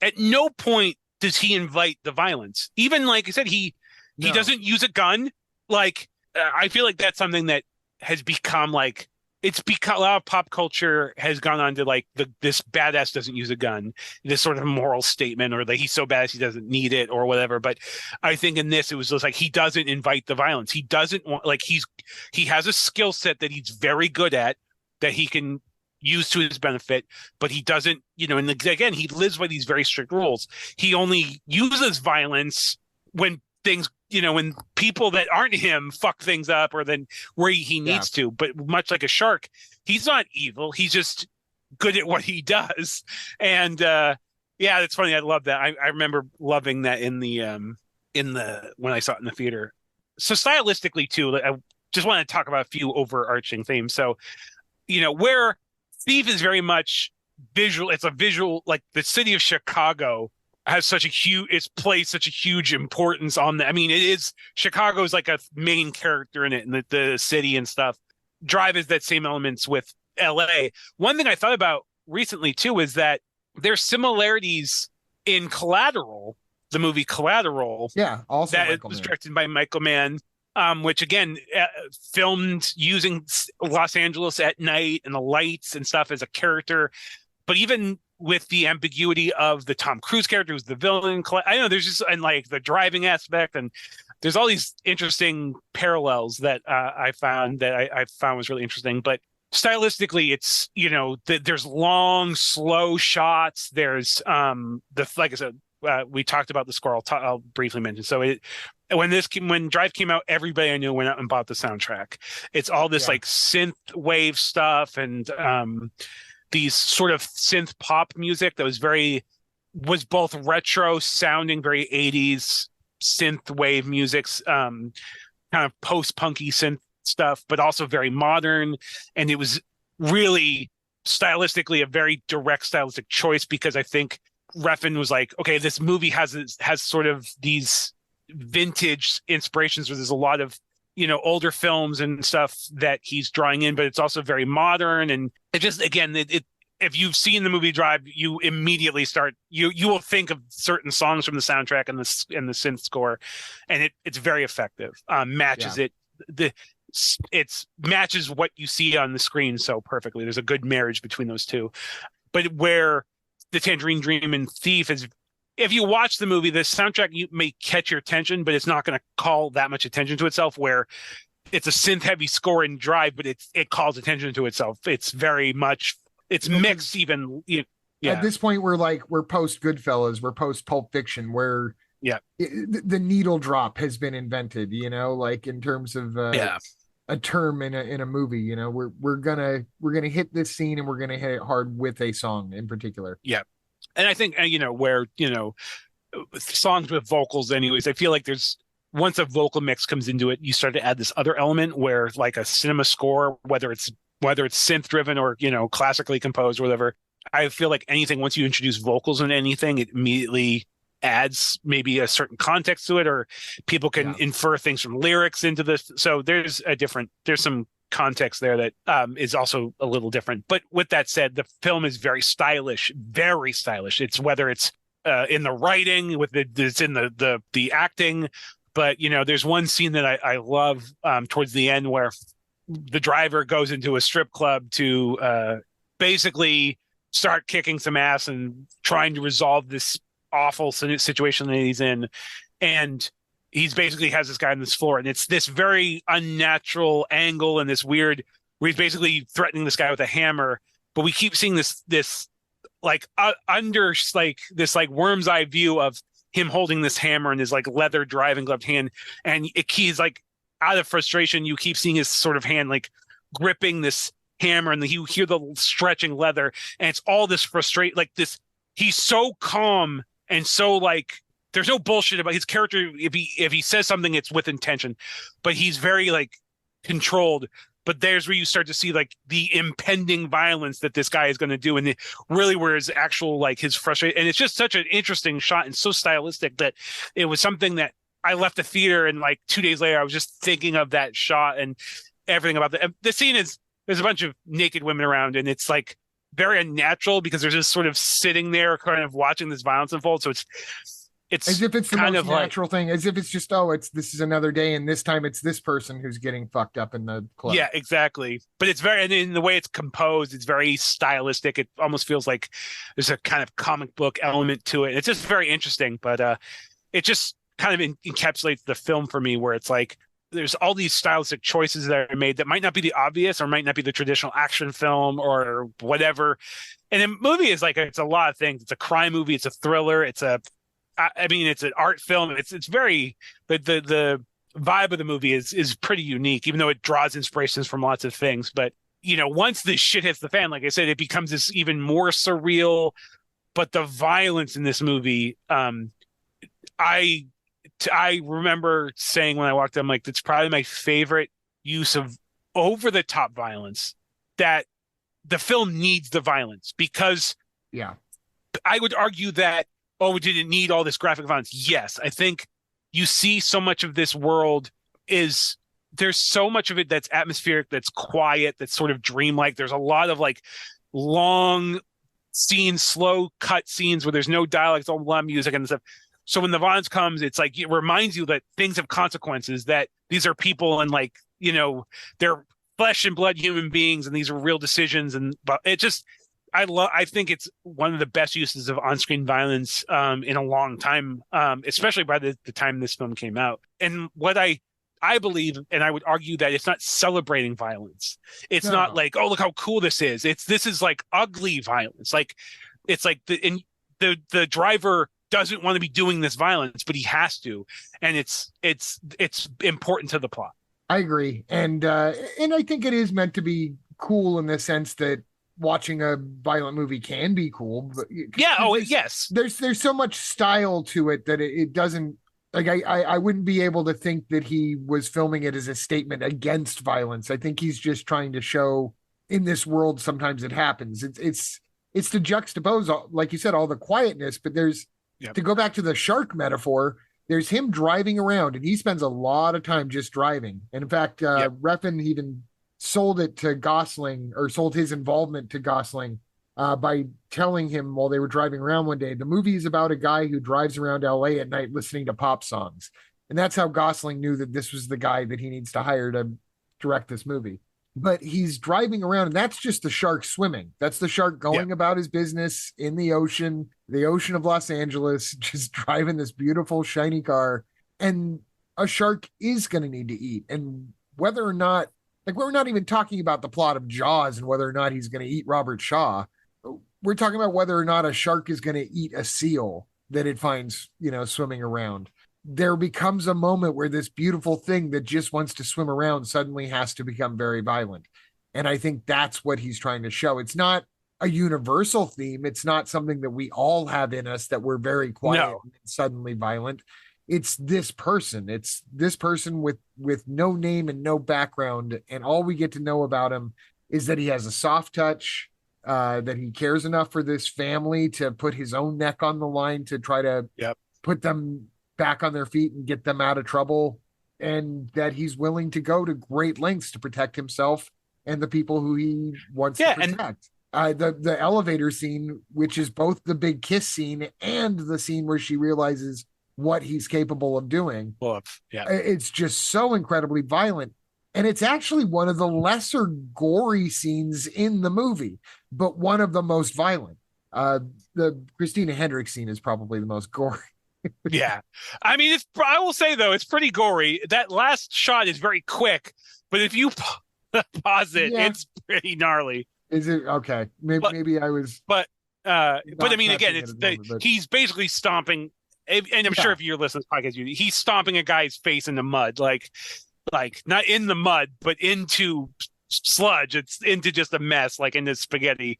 at no point does he invite the violence. Even like I said, he doesn't use a gun. Like I feel like that's something that has become like it's become a lot of pop culture has gone on to like this badass doesn't use a gun, this sort of moral statement, or that he's so badass he doesn't need it or whatever. But I think in this it was just like he doesn't invite the violence. He doesn't want like he has a skill set that he's very good at that he can use to his benefit, but he doesn't, and again, he lives by these very strict rules. He only uses violence when things, when people that aren't him fuck things up or then where he needs to. But much like a shark, he's not evil. He's just good at what he does. And it's funny. I love that. I remember loving that in the when I saw it in the theater. So stylistically too, I just want to talk about a few overarching themes. So, where Thief is very much visual. It's a visual, like the city of Chicago has such a huge importance on the. I mean, Chicago is like a main character in it, and the city and stuff. Drive is that same elements with L.A. One thing I thought about recently too is that there's similarities in Collateral, the movie Collateral. Yeah, also that was directed by Michael Mann. Which again, filmed using Los Angeles at night and the lights and stuff as a character. But even with the ambiguity of the Tom Cruise character who's the villain, I know there's just, and like the driving aspect, and there's all these interesting parallels that I found was really interesting. But stylistically, it's, there's long, slow shots. There's like I said, we talked about the score. I'll briefly mention. So when Drive came out, everybody I knew went out and bought the soundtrack. It's all this like synth wave stuff and these sort of synth pop music that was both retro sounding, very 80s synth wave music, kind of post-punky synth stuff, but also very modern. And it was really stylistically a very direct stylistic choice, because I think Refn was like, okay, this movie has sort of these vintage inspirations where there's a lot of older films and stuff that he's drawing in, but it's also very modern. And it just, again, if you've seen the movie Drive, you immediately you will think of certain songs from the soundtrack and the synth score, and it's very effective. Matches it matches what you see on the screen so perfectly. There's a good marriage between those two. But where the Tangerine Dream and Thief is, if you watch the movie, the soundtrack may catch your attention, but it's not going to call that much attention to itself, where it's a synth heavy score in Drive, but it calls attention to itself. It's very much, it's mixed even. At this point, we're post Goodfellas, we're post Pulp Fiction, where the needle drop has been invented, like in terms of a term in a movie. We're gonna hit this scene and we're gonna hit it hard with a song in particular. And I think where songs with vocals, anyways, I feel like once a vocal mix comes into it, you start to add this other element where, like a cinema score, whether it's synth driven or classically composed or whatever, I feel like anything, once you introduce vocals in anything, it immediately adds maybe a certain context to it, or people can infer things from lyrics into this. So there's some context there that is also a little different. But with that said, the film is very stylish. It's whether it's in the writing, it's in the acting. But there's one scene that I love towards the end, where the driver goes into a strip club to basically start kicking some ass and trying to resolve this awful situation that he's in. And he's basically has this guy on this floor, and it's this very unnatural angle and this weird, where he's basically threatening this guy with a hammer. But we keep seeing this like under like this like worm's eye view of him holding this hammer in his like leather driving gloved hand. And he's like, out of frustration, you keep seeing his sort of hand like gripping this hammer, and you hear the stretching leather, and it's all this like this. He's so calm and so like, there's no bullshit about his character. If he says something, it's with intention, but he's very like controlled. But there's where you start to see like the impending violence that this guy is going to do, and really where his actual like his frustration. And it's just such an interesting shot and so stylistic that it was something that I left the theater, and like 2 days later, I was just thinking of that shot and everything about the scene. There's a bunch of naked women around, and it's like very unnatural because they're just sort of sitting there kind of watching this violence unfold. So it's as if it's the kind most of like, natural thing, as if it's just, this is another day, and this time it's this person who's getting fucked up in the club. yeah, exactly. But it's very, and in the way it's composed, it's very stylistic. It almost feels like there's a kind of comic book element to it. It's just very interesting, but it just kind of encapsulates the film for me, where it's like there's all these stylistic choices that are made that might not be the obvious or might not be the traditional action film or whatever. And the movie is like, it's a lot of things. It's a crime movie. It's a thriller. It's an art film. It's very, the vibe of the movie is pretty unique, even though it draws inspirations from lots of things. But, once this shit hits the fan, like I said, it becomes this even more surreal. But the violence in this movie, I remember saying when I walked in, I'm like, that's probably my favorite use of over the top violence, that the film needs the violence, because Yeah. I would argue that, oh, did it need all this graphic violence? Yes. I think you see so much of this world there's so much of it that's atmospheric, that's quiet, that's sort of dreamlike. There's a lot of like long scenes, slow cut scenes where there's no dialogue, it's all a lot of music and stuff. So when the violence comes, it's like, it reminds you that things have consequences, that these are people and like, they're flesh and blood human beings, and these are real decisions. And but it just, I think it's one of the best uses of on-screen violence in a long time, especially by the time this film came out. And what I believe, and I would argue, that it's not celebrating violence. It's not like, oh, look how cool this is. This is like ugly violence. Like, it's like the driver doesn't want to be doing this violence, but he has to, and it's important to the plot. I agree, and I think it is meant to be cool in the sense that watching a violent movie can be cool. But yeah, yes. There's so much style to it that it doesn't, like, I wouldn't be able to think that he was filming it as a statement against violence. I think he's just trying to show, in this world sometimes it happens. It's to juxtapose, like you said, all the quietness, but there's, to go back to the shark metaphor, there's him driving around, and he spends a lot of time just driving. And in fact, Refn even sold it to Gosling, or sold his involvement to Gosling, by telling him while they were driving around one day, the movie is about a guy who drives around LA at night listening to pop songs. And that's how Gosling knew that this was the guy that he needs to hire to direct this movie. But he's driving around, and that's just the shark swimming. That's the shark going about his business in the ocean of Los Angeles, just driving this beautiful, shiny car. And a shark is going to need to eat. And whether or not, like, we're not even talking about the plot of Jaws and whether or not he's going to eat Robert Shaw. We're talking about whether or not a shark is going to eat a seal that it finds, swimming around. There becomes a moment where this beautiful thing that just wants to swim around suddenly has to become very violent. And I think that's what he's trying to show. It's not a universal theme. It's not something that we all have in us, that we're very quiet and suddenly violent. It's this person. It's this person with no name and no background. And all we get to know about him is that he has a soft touch, that he cares enough for this family to put his own neck on the line to try to put them back on their feet and get them out of trouble, and that he's willing to go to great lengths to protect himself and the people who he wants to protect. The elevator scene, which is both the big kiss scene and the scene where she realizes what he's capable of doing. It's just so incredibly violent. And it's actually one of the lesser gory scenes in the movie, but one of the most violent. The Christina Hendricks scene is probably the most gory. Yeah. I mean, I will say, though, it's pretty gory. That last shot is very quick, but if you pause it, it's pretty gnarly. Is it? Okay. Maybe I was. But I mean, again, he's basically stomping, and I'm sure if you're listening to this podcast, he's stomping a guy's face in the mud, like not in the mud, but into sludge. It's into just a mess, like in this spaghetti.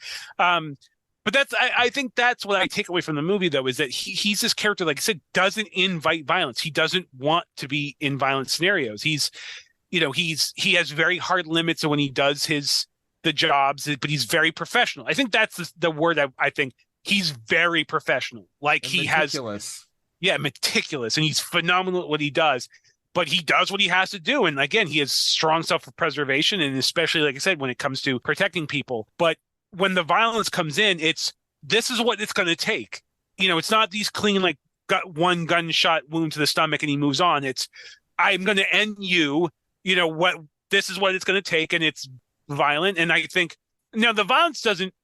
But I think that's what I take away from the movie, though, is that he's this character, like I said, doesn't invite violence. He doesn't want to be in violent scenarios. He has very hard limits when he does the jobs, but he's very professional. I think that's the word. I think he's very professional. Like, he meticulous. Meticulous, and he's phenomenal at what he does. But he does what he has to do, and again, he has strong self-preservation, and especially, like I said, when it comes to protecting people. But when the violence comes in, this is what it's going to take. It's not these clean, like, got one gunshot wound to the stomach and he moves on. It's, I'm going to end you. This is what it's going to take, and it's violent. And I think now the violence doesn't.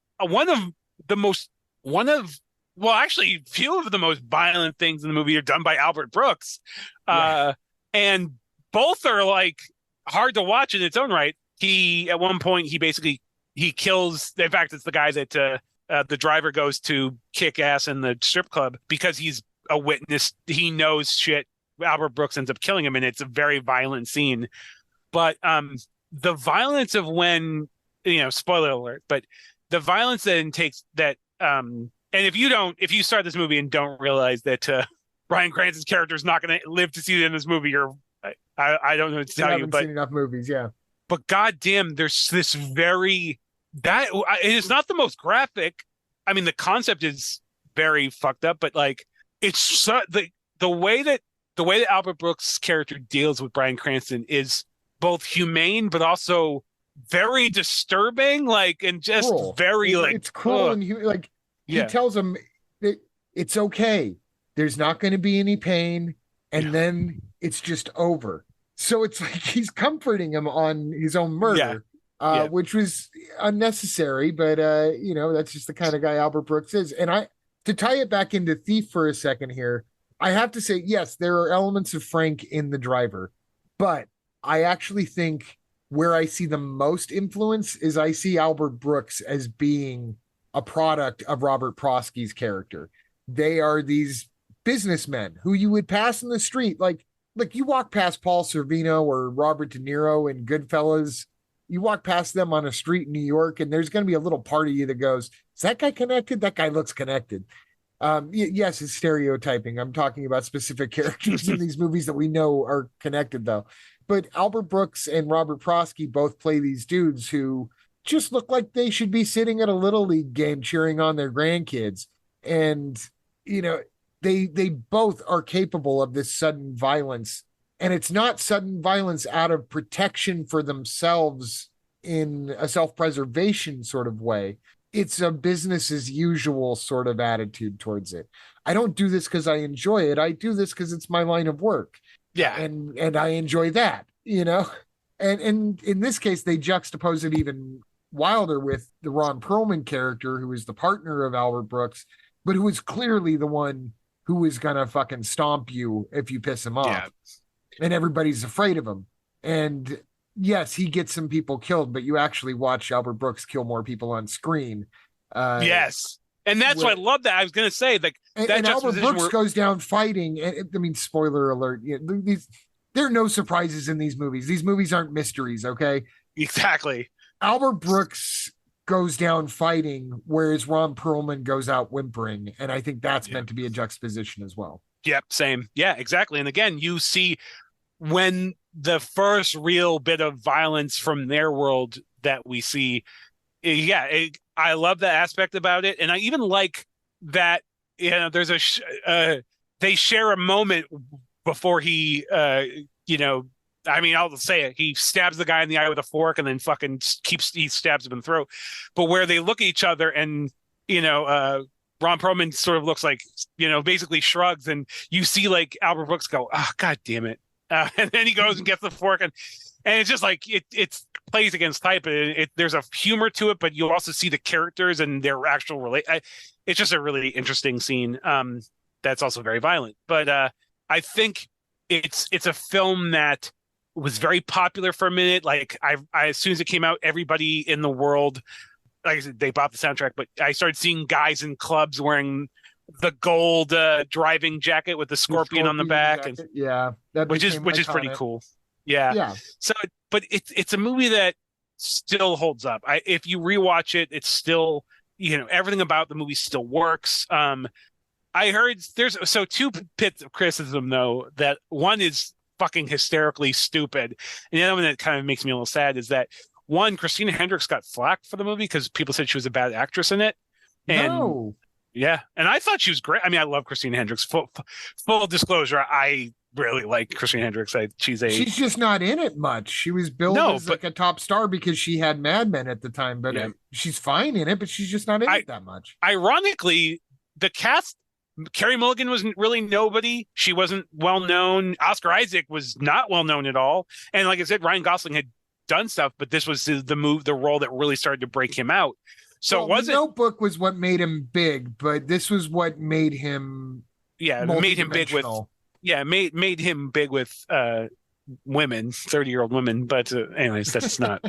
Actually, few of the most violent things in the movie are done by Albert Brooks, and both are like hard to watch in its own right. At one point he kills. In fact, it's the guy that the driver goes to kick ass in the strip club because he's a witness. He knows shit. Albert Brooks ends up killing him, and it's a very violent scene. But the violence of when, spoiler alert, but the violence that it takes that, and if you start this movie and don't realize that Bryan Cranston's character is not going to live to see the end of this movie, I don't know what to tell you, but seen enough movies, yeah. But goddamn, there's this it's not the most graphic. I mean, the concept is very fucked up, but like it's the way that Albert Brooks' character deals with Bryan Cranston is both humane but also very disturbing, like, and just cruel. Very like it's cruel and he tells him that it's okay. There's not going to be any pain, and then it's just over. So it's like he's comforting him on his own murder, which was unnecessary. But that's just the kind of guy Albert Brooks is. And to tie it back into Thief for a second here, I have to say, yes, there are elements of Frank in The Driver, but I actually think where I see the most influence is I see Albert Brooks as being a product of Robert Prosky's character. They are these businessmen who you would pass in the street. Like you walk past Paul Sorvino or Robert De Niro in Goodfellas, you walk past them on a street in New York, and there's going to be a little part of you that goes, is that guy connected? That guy looks connected. Yes, it's stereotyping. I'm talking about specific characters in these movies that we know are connected, though. But Albert Brooks and Robert Prosky both play these dudes who just look like they should be sitting at a Little League game cheering on their grandkids. And, they both are capable of this sudden violence. And it's not sudden violence out of protection for themselves in a self-preservation sort of way. It's a business as usual sort of attitude towards it. I don't do this because I enjoy it. I do this because it's my line of work. Yeah. And I enjoy that, And in this case, they juxtapose it even wilder with the Ron Perlman character, who is the partner of Albert Brooks, but who is clearly the one who is going to fucking stomp you if you piss him off. Yeah. And everybody's afraid of him. And yes, he gets some people killed, but you actually watch Albert Brooks kill more people on screen. Yes. And that's why I love that. I was going to say, like, and Albert Brooks goes down fighting. And, spoiler alert. There are no surprises in these movies. These movies aren't mysteries, okay? Exactly. Albert Brooks goes down fighting, whereas Ron Perlman goes out whimpering. And I think that's meant to be a juxtaposition as well. Yep, same. Yeah, exactly. And again, you see when the first real bit of violence from their world that we see, I love that aspect about it. And I even like that, there's they share a moment before he, I'll say it. He stabs the guy in the eye with a fork and then he stabs him in the throat. But where they look at each other and, Ron Perlman sort of looks like, basically shrugs, and you see like Albert Brooks go, oh, God damn it. And then he goes and gets the fork, and it's just like it plays against type. There's a humor to it, but you also see the characters and their actual it's just a really interesting scene. That's also very violent, but I think it's a film that was very popular for a minute. Like I as soon as it came out, everybody in the world, like I said, they bought the soundtrack, but I started seeing guys in clubs wearing the gold driving jacket with the scorpion on the back, jacket. Which is pretty cool. Yeah. So, but it's a movie that still holds up. If you rewatch it, it's still, everything about the movie still works. I heard there's two bits of criticism though. That one is fucking hysterically stupid, and the other one that kind of makes me a little sad is that one, Christina Hendricks got flack for the movie because people said she was a bad actress in it. And yeah, and I thought she was great. I mean, I love Christina Hendricks. Full disclosure, I really like Christina Hendricks. She's just not in it much. She was billed as like a top star because she had Mad Men at the time, but she's fine in it, but she's just not in it that much. Ironically, the cast, Carey Mulligan was really nobody. She wasn't well known. Oscar Isaac was not well known at all. And like I said, Ryan Gosling had done stuff, but this was the role that really started to break him out. So The Notebook was what made him big, but this was what made him made him big with made him big with women, 30-year-old women. But anyways, that's not.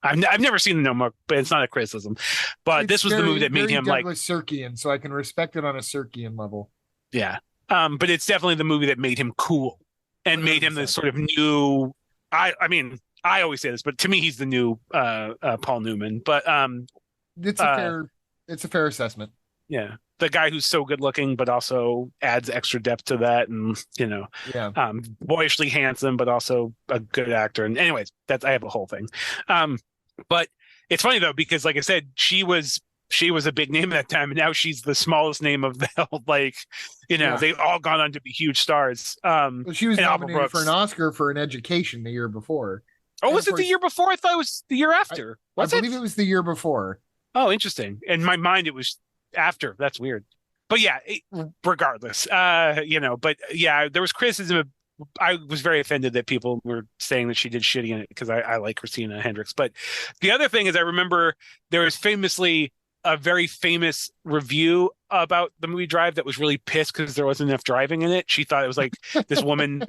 I've never seen The Notebook, but it's not a criticism. But this was the movie that made him Douglas Sirkian, so I can respect it on a Sirkian level. Yeah, but it's definitely the movie that made him cool and 100%. Made him this sort of new. I mean, I always say this, but to me, he's the new Paul Newman. But it's a fair assessment. Yeah, the guy who's so good looking, but also adds extra depth to that, and boyishly handsome, but also a good actor. And anyways, I have a whole thing. But it's funny though, because like I said, she was a big name at that time, and now she's the smallest name of the they've all gone on to be huge stars. She was nominated for an Oscar for An Education the year before. Oh, was it the year before? I thought it was the year after. I believe it was the year before. Oh, interesting. In my mind, it was after. That's weird. But yeah, regardless, but yeah, there was criticism. I was very offended that people were saying that she did shitty in it because I like Christina Hendricks. But the other thing is, I remember there was famously a very famous review about the movie Drive that was really pissed because there wasn't enough driving in it. She thought it was like this woman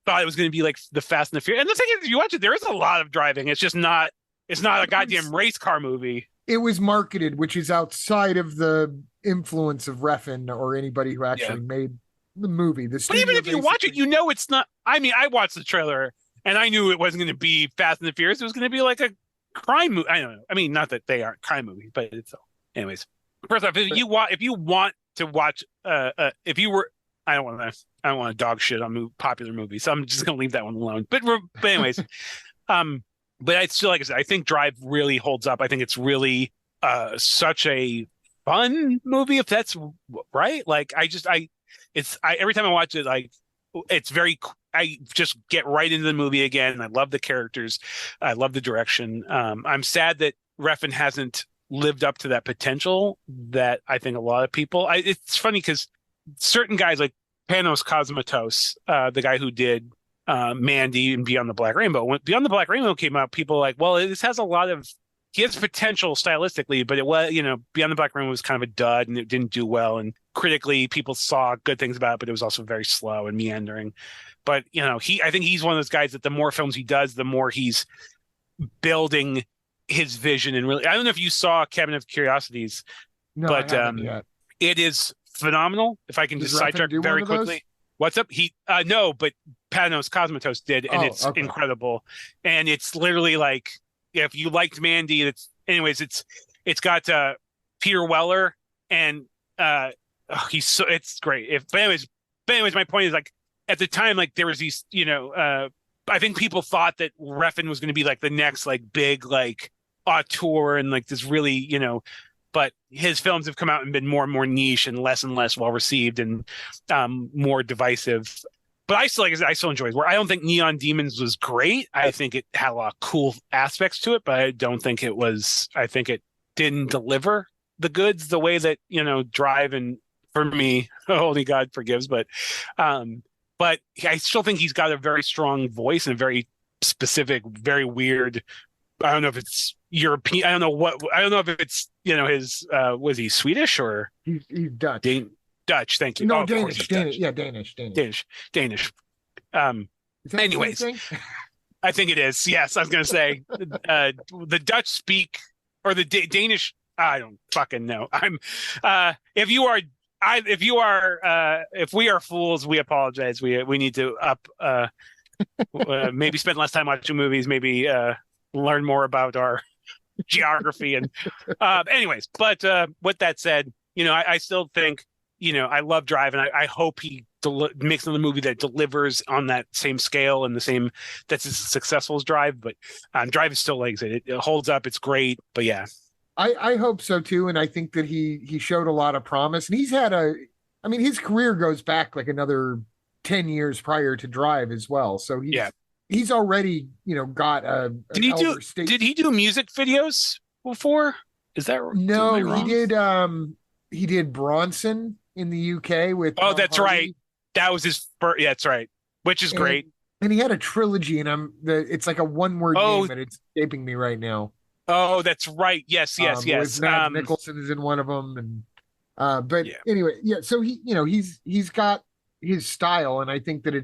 thought it was going to be like the Fast and the Furious. And the thing is, if you watch it, there is a lot of driving. It's just not. It's not a goddamn race car movie. It was marketed, which is outside of the influence of Refn or anybody who actually made the movie. But even if you watch it, you know it's not. I mean, I watched the trailer and I knew it wasn't going to be Fast and the Furious. It was going to be like a crime movie. I don't know. I mean, not that they aren't crime movies, but it's anyways. First off, if you want to watch, if you were, I don't want to dog shit on popular movies, so I'm just going to leave that one alone. But anyways, but I still, like I said, I think Drive really holds up. I think it's really such a fun movie, if that's right. Like every time I watch it, like it's very. I just get right into the movie again. I love the characters. I love the direction. I'm sad that Refn hasn't lived up to that potential that I think a lot of people. It's funny because certain guys like Panos Cosmatos, the guy who did Mandy and Beyond the Black Rainbow. When Beyond the Black Rainbow came out, people were like, well, this has a lot of. He has potential stylistically, but it was, Beyond the Black Rainbow was kind of a dud and it didn't do well. And critically, people saw good things about it, but it was also very slow and meandering. But, I think he's one of those guys that the more films he does, the more he's building his vision. And really, I don't know if you saw Cabinet of Curiosities, no, but it is phenomenal. If I can just sidetrack very quickly. What's up? No, but Panos Cosmatos did, and it's incredible. And it's literally like, if you liked Mandy, it's got Peter Weller, and it's great. But anyways, my point is, like, at the time, like, there was these, I think people thought that Refn was going to be like the next like big like auteur and like this really, but his films have come out and been more and more niche and less well received and more divisive. But I still enjoy it. Where I don't think Neon Demons was great. I think it had a lot of cool aspects to it, but I don't think it was. I think it didn't deliver the goods the way that Drive, and for me, only God forgives. But I still think he's got a very strong voice and a very specific, very weird. I don't know if it's European. I don't know if it's his. Was he Swedish or he's Dutch? Dutch, thank you. No, Danish. Yeah, Danish. Anyways, I think it is. Yes, I was going to say the Dutch speak, or the Danish. I don't fucking know. If we are fools, we apologize. We need to up. Maybe spend less time watching movies. Maybe learn more about our geography. And anyways, but with that said, I still think. I love Drive, and I hope he makes another movie that delivers on that same scale and that's as successful as Drive. But Drive is still legs. It holds up. It's great. But yeah, I hope so too. And I think that he showed a lot of promise. And he's had his career goes back like another 10 years prior to Drive as well. So Yeah. he's already, got an elder state. Did he do music videos before? Is that am I No, wrong? he did Bronson in the UK with Oh, Tom that's Hardy. right. That was his first. Yeah, that's right. Which is great. And he had a trilogy, and it's like a one-word Oh, name, and it's escaping me right now. oh, that's right. Yes, yes, With yes. Mads Mikkelsen is in one of them, and but Yeah. anyway, yeah. So he's got his style, and I think that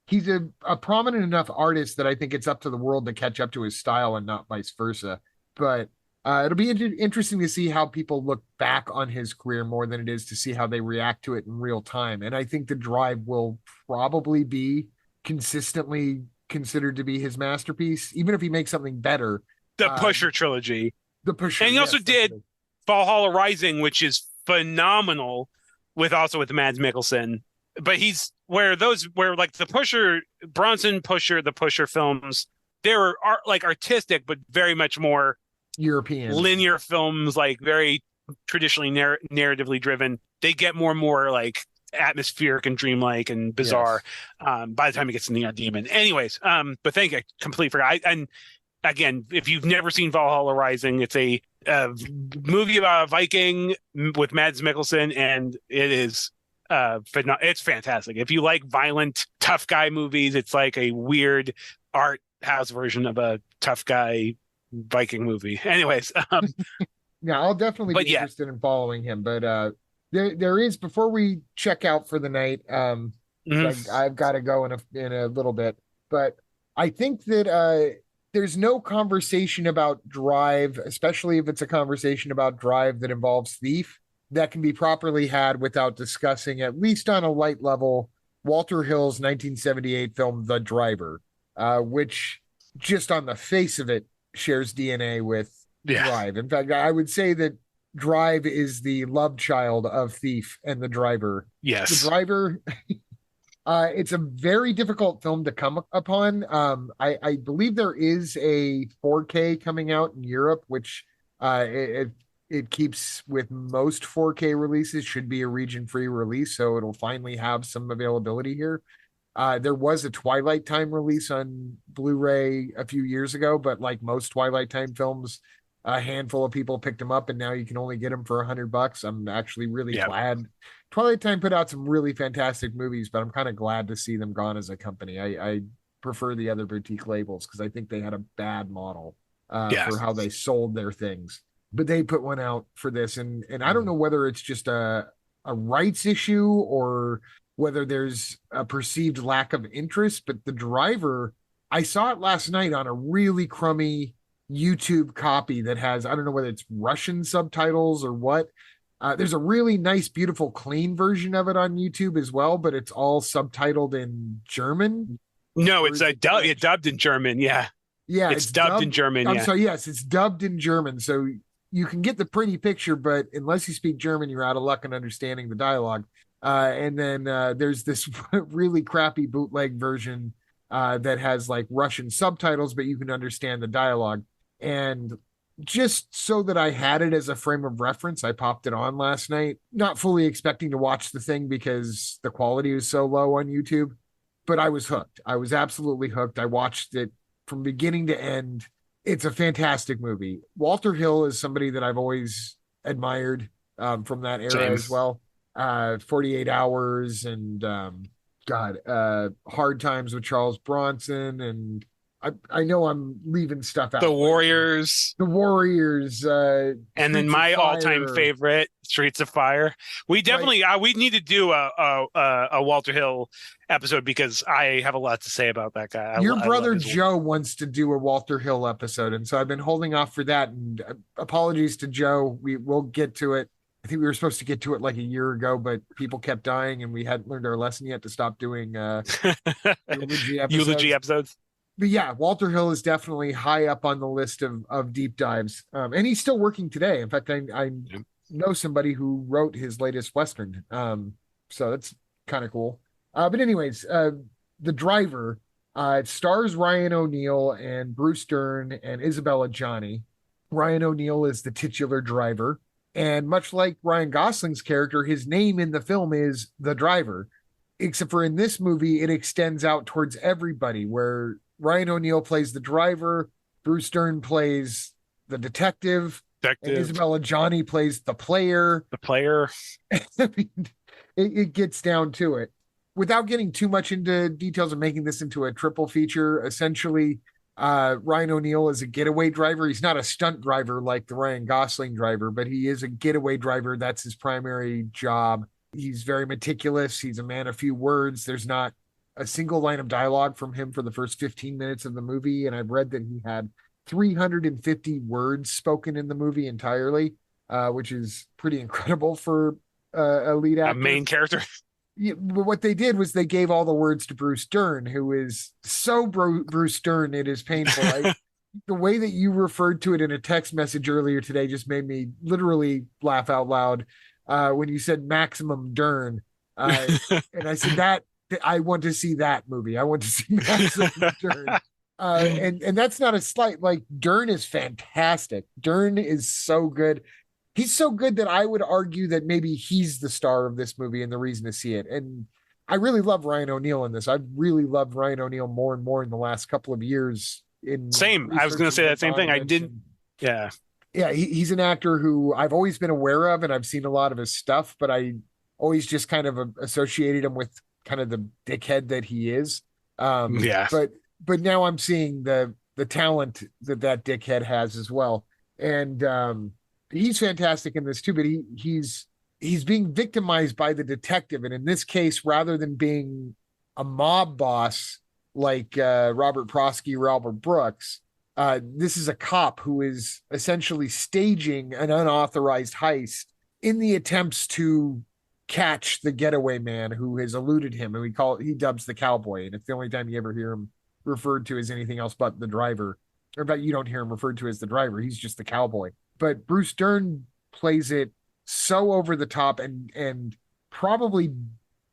he's a prominent enough artist that I think it's up to the world to catch up to his style and not vice versa. But it'll be interesting to see how people look back on his career more than it is to see how they react to it in real time. And I think The Drive will probably be consistently considered to be his masterpiece, even if he makes something better. The Pusher trilogy. The Pusher, and he also did Valhalla Rising, which is phenomenal, with Mads Mikkelsen. But he's where like the Pusher, Bronson Pusher, the Pusher films, they're like artistic, but very much more European linear films, like very traditionally narratively driven. They get more and more like atmospheric and dreamlike and bizarre. Yes. By the time it gets to Neon Demon, anyways. But thank you, I completely forgot. And again, if you've never seen Valhalla Rising, it's a movie about a Viking with Mads Mikkelsen, and it is it's fantastic. If you like violent tough guy movies, it's like a weird art house version of a tough guy Viking movie. Anyways, yeah, I'll definitely be interested in following him. But there is, before we check out for the night, I've got to go in a little bit. But I think that there's no conversation about Drive, especially if it's a conversation about Drive that involves Thief, that can be properly had without discussing, at least on a light level, Walter Hill's 1978 film The Driver, which just on the face of it shares DNA with Drive. In fact, I would say that Drive is the love child of Thief and The Driver. Yes. The Driver, it's a very difficult film to come upon. I believe there is a 4K coming out in Europe, which it keeps with most 4K releases, should be a region-free release, so it'll finally have some availability here. There was a Twilight Time release on Blu-ray a few years ago, but like most Twilight Time films, a handful of people picked them up, and now you can only get them for $100. I'm actually really glad. Twilight Time put out some really fantastic movies, but I'm kind of glad to see them gone as a company. I prefer the other boutique labels because I think they had a bad model for how they sold their things. But they put one out for this, and I don't know whether it's just a rights issue or whether there's a perceived lack of interest. But The Driver, I saw it last night on a really crummy YouTube copy that has, I don't know whether it's Russian subtitles or what. There's a really nice, beautiful, clean version of it on YouTube as well, but it's all subtitled in German. No, it's dubbed in German. Yeah. Yeah. It's dubbed in German. I'm sorry. Yes, it's dubbed in German. So you can get the pretty picture, but unless you speak German, you're out of luck in understanding the dialogue. And then there's this really crappy bootleg version that has like Russian subtitles, but you can understand the dialogue. And just so that I had it as a frame of reference, I popped it on last night, not fully expecting to watch the thing because the quality was so low on YouTube, but I was hooked. I was absolutely hooked. I watched it from beginning to end. It's a fantastic movie. Walter Hill is somebody that I've always admired from that era as well. 48 Hours and Hard Times with Charles Bronson, and I know I'm leaving stuff out. The Warriors, and then my all-time favorite, Streets of Fire. We definitely we need to do a Walter Hill episode because I have a lot to say about that guy. Your brother Joe wants to do a Walter Hill episode, and so I've been holding off for that. And apologies to Joe. We'll get to it. I think we were supposed to get to it like a year ago, but people kept dying, and we hadn't learned our lesson yet to stop doing eulogy episodes. But yeah, Walter Hill is definitely high up on the list of deep dives, and he's still working today. In fact, I know somebody who wrote his latest Western, so that's kind of cool. But anyways, The Driver stars Ryan O'Neal and Bruce Dern and Isabella Johnny. Ryan O'Neal is the titular driver. And much like Ryan Gosling's character, his name in the film is The Driver. except for in this movie, it extends out towards everybody, where Ryan O'Neal plays the driver, Bruce Dern plays the detective, and Detective, Isabella Johnny plays the player. the player. I mean, it gets down to it. Without getting too much into details of making this into a triple feature, essentially, Ryan O'Neal is a getaway driver. He's not a stunt driver like the Ryan Gosling driver, but he is a getaway driver. That's his primary job. He's very meticulous. He's a man of few words. There's not a single line of dialogue from him for the first 15 minutes of the movie. And I've read that he had 350 words spoken in the movie entirely, which is pretty incredible for a lead actor. A main character. Yeah, but what they did was they gave all the words to Bruce Dern, who is so Bruce Dern, it is painful. The way that you referred to it in a text message earlier today just made me literally laugh out loud when you said Maximum Dern. And I said that I want to see that movie. I want to see Maximum Dern. And that's not a slight. Like, Dern is fantastic. Dern is so good. He's so good that I would argue that maybe he's the star of this movie and the reason to see it. And I really love Ryan O'Neal in this. I've really loved Ryan O'Neal more and more in the last couple of years. Same. I was going to say that same thing. I didn't. Yeah. Yeah. He's an actor who I've always been aware of, and I've seen a lot of his stuff, but I always just kind of associated him with kind of the dickhead that he is. Yeah. But now I'm seeing the talent that dickhead has as well. And, he's fantastic in this too, but he's being victimized by the detective. And in this case, rather than being a mob boss like Robert Prosky or Albert Brooks, this is a cop who is essentially staging an unauthorized heist in the attempts to catch the getaway man who has eluded him. And he dubs the cowboy. And it's the only time you ever hear him referred to as anything else but the driver, or but you don't hear him referred to as the driver. He's just the cowboy. But Bruce Dern plays it so over the top and probably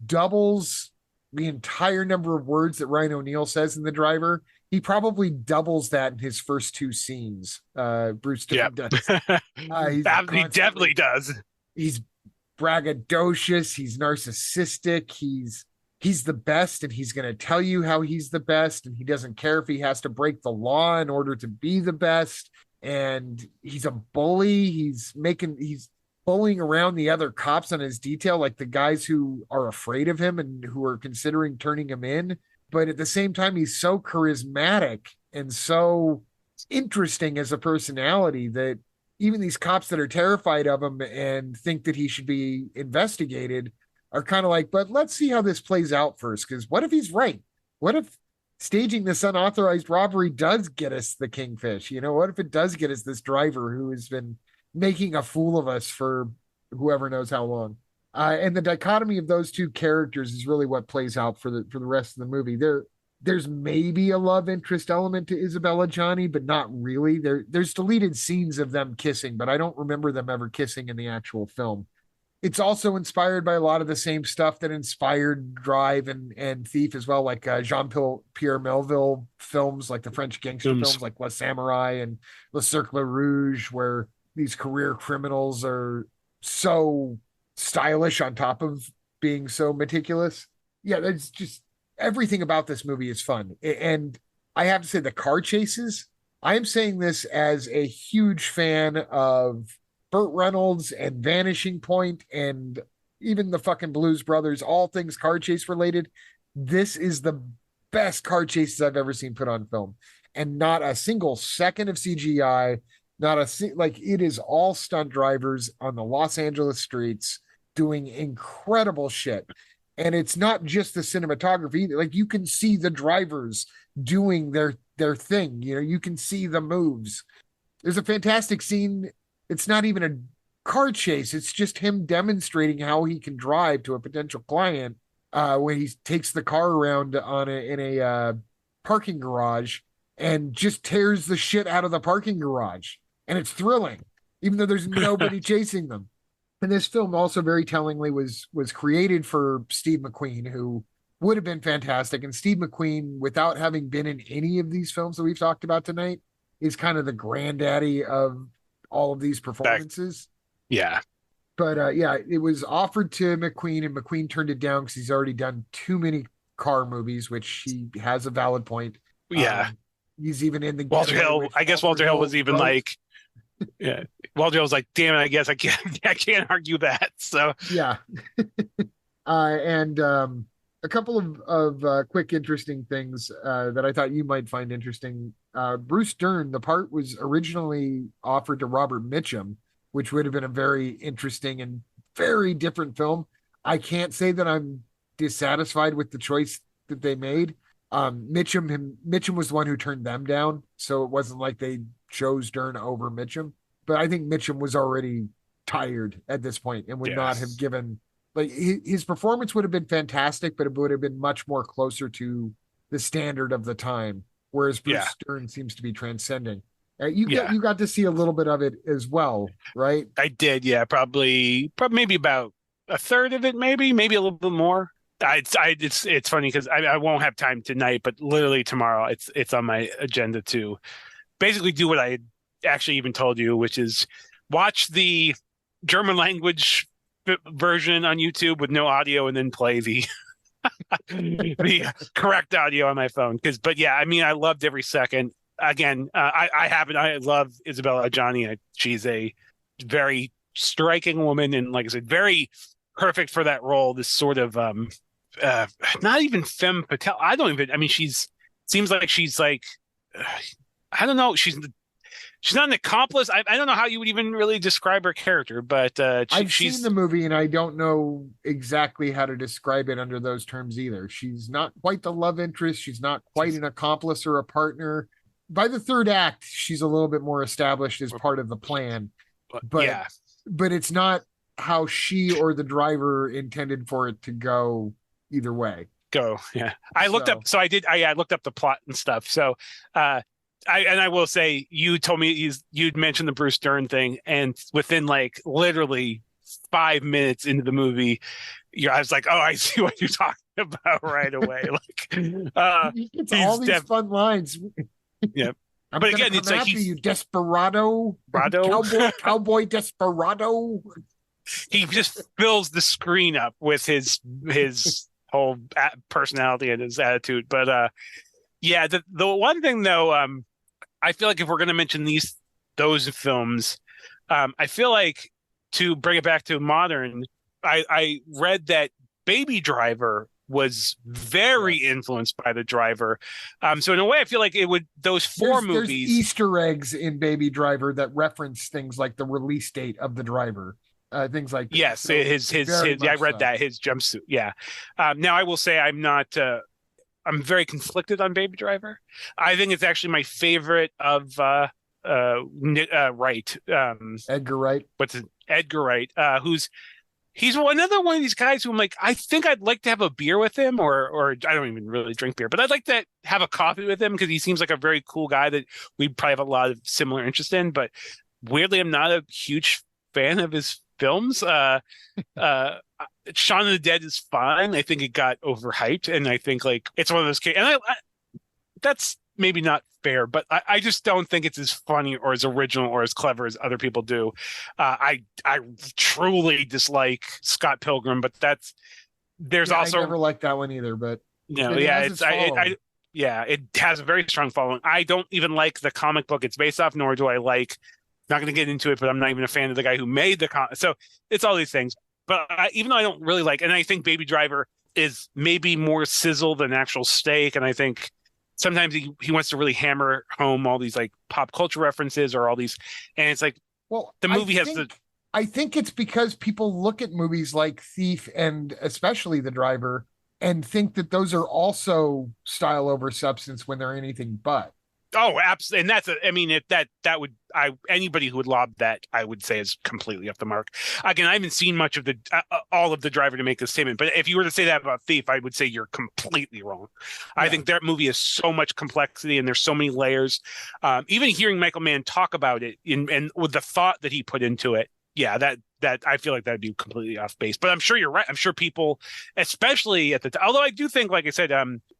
doubles the entire number of words that Ryan O'Neal says in The Driver. He probably doubles that in his first two scenes. Bruce Dern does. He definitely does. He's braggadocious. He's narcissistic. He's the best, and he's going to tell you how he's the best, and he doesn't care if he has to break the law in order to be the best. And he's a bully. He's bullying around the other cops on his detail, like the guys who are afraid of him and who are considering turning him in. But at the same time, he's so charismatic and so interesting as a personality that even these cops that are terrified of him and think that he should be investigated are kind of like, but let's see how this plays out first. Because what if he's right? What if staging this unauthorized robbery does get us the kingfish? What if it does get us this driver who has been making a fool of us for whoever knows how long? And the dichotomy of those two characters is really what plays out for the rest of the movie. There's maybe a love interest element to Isabella Johnny, but not really. There's deleted scenes of them kissing, but I don't remember them ever kissing in the actual film. It's also inspired by a lot of the same stuff that inspired Drive and Thief as well, like Jean-Pierre Melville films, like the French gangster films like Le Samurai and Le Cercle Rouge, where these career criminals are so stylish on top of being so meticulous. Yeah, that's just everything about this movie is fun. And I have to say, the car chases, I am saying this as a huge fan of Burt Reynolds and Vanishing Point and even the fucking Blues Brothers, all things car chase related. This is the best car chases I've ever seen put on film. And not a single second of CGI, it is all stunt drivers on the Los Angeles streets doing incredible shit. And it's not just the cinematography. Like, you can see the drivers doing their thing. You can see the moves. There's a fantastic scene. It's not even a car chase. It's just him demonstrating how he can drive to a potential client when he takes the car around in a parking garage and just tears the shit out of the parking garage. And it's thrilling, even though there's nobody chasing them. And this film also very tellingly was created for Steve McQueen, who would have been fantastic. And Steve McQueen, without having been in any of these films that we've talked about tonight, is kind of the granddaddy of all of these performances. Yeah. But yeah, it was offered to McQueen, and McQueen turned it down because he's already done too many car movies, which he has a valid point. Yeah. Um, he's even in the Walter Getaway Hill, with I guess Walter Walter Hill was Hill even wrote. like, yeah, Walter Hill was like, damn it, I guess I can't, I can't argue that. So Yeah. And a couple of quick interesting things that I thought you might find interesting. Bruce Dern, the part was originally offered to Robert Mitchum, which would have been a very interesting and very different film. I can't say that I'm dissatisfied with the choice that they made. Mitchum was the one who turned them down, so it wasn't like they chose Dern over Mitchum. But I think Mitchum was already tired at this point and would not have yes, given, like, his performance would have been fantastic, but it would have been much more closer to the standard of the time, whereas Bruce yeah, Stern seems to be transcending. yeah, You got to see a little bit of it as well, right? I did. Yeah, probably maybe about a third of it, maybe a little bit more. It's funny because I won't have time tonight, but literally tomorrow, it's on my agenda to basically do what I actually even told you, which is watch the German language version on YouTube with no audio and then play the the correct audio on my phone. But yeah, I mean, I loved every second. Again, I haven't. I love Isabella Adjani. She's a very striking woman, and like I said, very perfect for that role. This sort of uh, not even femme fatale. I don't even. I mean, she's seems like she's like I don't know. She's not an accomplice. I don't know how you would even really describe her character, but I've seen she's the movie and I don't know exactly how to describe it under those terms either. She's not quite the love interest. She's not quite an accomplice or a partner. By the third act, she's a little bit more established as part of the plan, but yeah. it's not how she or the driver intended for it to go either way. Go. Yeah. I looked So up. So I did. I looked up the plot and stuff. So I will say you told me you'd mentioned the Bruce Dern thing, and within like literally 5 minutes into the movie, I was like, oh, I see what you're talking about right away. Like, it's he's all these fun lines. yeah. I'm But gonna again, come it's like after you, desperado, Rado. cowboy desperado. He just fills the screen up with his whole personality and his attitude. But yeah, the one thing though, I feel like if we're going to mention those films, I feel like to bring it back to modern, I read that Baby Driver was very Yes. influenced by the Driver. So in a way, I feel like it would those four There's movies. Easter eggs in Baby Driver that reference things like the release date of the driver, things like that. Yes, So his yeah, I read that his jumpsuit. Yeah. Now I will say I'm not. I'm very conflicted on Baby Driver. I think it's actually my favorite of Wright. Edgar Wright. What's it? Edgar Wright? He's another one of these guys who I'm like, I think I'd like to have a beer with him, or I don't even really drink beer, but I'd like to have a coffee with him because he seems like a very cool guy that we'd probably have a lot of similar interest in. But weirdly, I'm not a huge fan of his films. Shaun of the Dead is fine. I think it got overhyped, and I think like it's one of those cases. And I that's maybe not fair, but I just don't think it's as funny or as original or as clever as other people do. I truly dislike Scott Pilgrim, but there's also I never liked that one either, but yeah, yeah, it has a very strong following. I don't even like the comic book it's based off, nor do I like. Not going to get into it, but I'm not even a fan of the guy who made the comic. So it's all these things. But even though I don't really like, and I think Baby Driver is maybe more sizzle than actual steak, and I think sometimes he wants to really hammer home all these like pop culture references or all these, and it's like, well, the movie has the. I think it's because people look at movies like Thief and especially The Driver and think that those are also style over substance when they're anything but. Oh, absolutely, and I mean, if that would anybody who would lob that, I would say is completely off the mark. Again, I haven't seen much of the all of The Driver to make this statement, but if you were to say that about Thief, I would say you're completely wrong. Yeah. I think that movie has so much complexity and there's so many layers. Even hearing Michael Mann talk about it and with the thought that he put into it, yeah, that I feel like that'd be completely off base. But I'm sure you're right. I'm sure people, especially at the time, although I do think, like I said,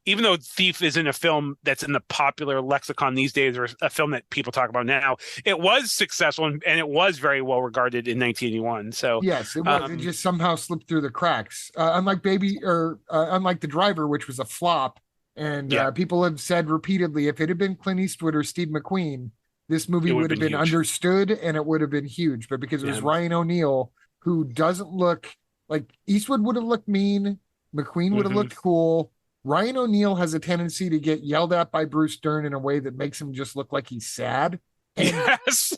even though Thief isn't a film that's in the popular lexicon these days, or a film that people talk about now, it was successful and it was very well regarded in 1981. So yes, it was. It just somehow slipped through the cracks. Unlike The Driver, which was a flop, and people have said repeatedly, if it had been Clint Eastwood or Steve McQueen, this movie would have been understood and it would have been huge. But because it was Ryan O'Neal, who doesn't look like Eastwood would have looked mean, McQueen would have looked cool. Ryan O'Neal has a tendency to get yelled at by Bruce Dern in a way that makes him just look like he's sad. And yes.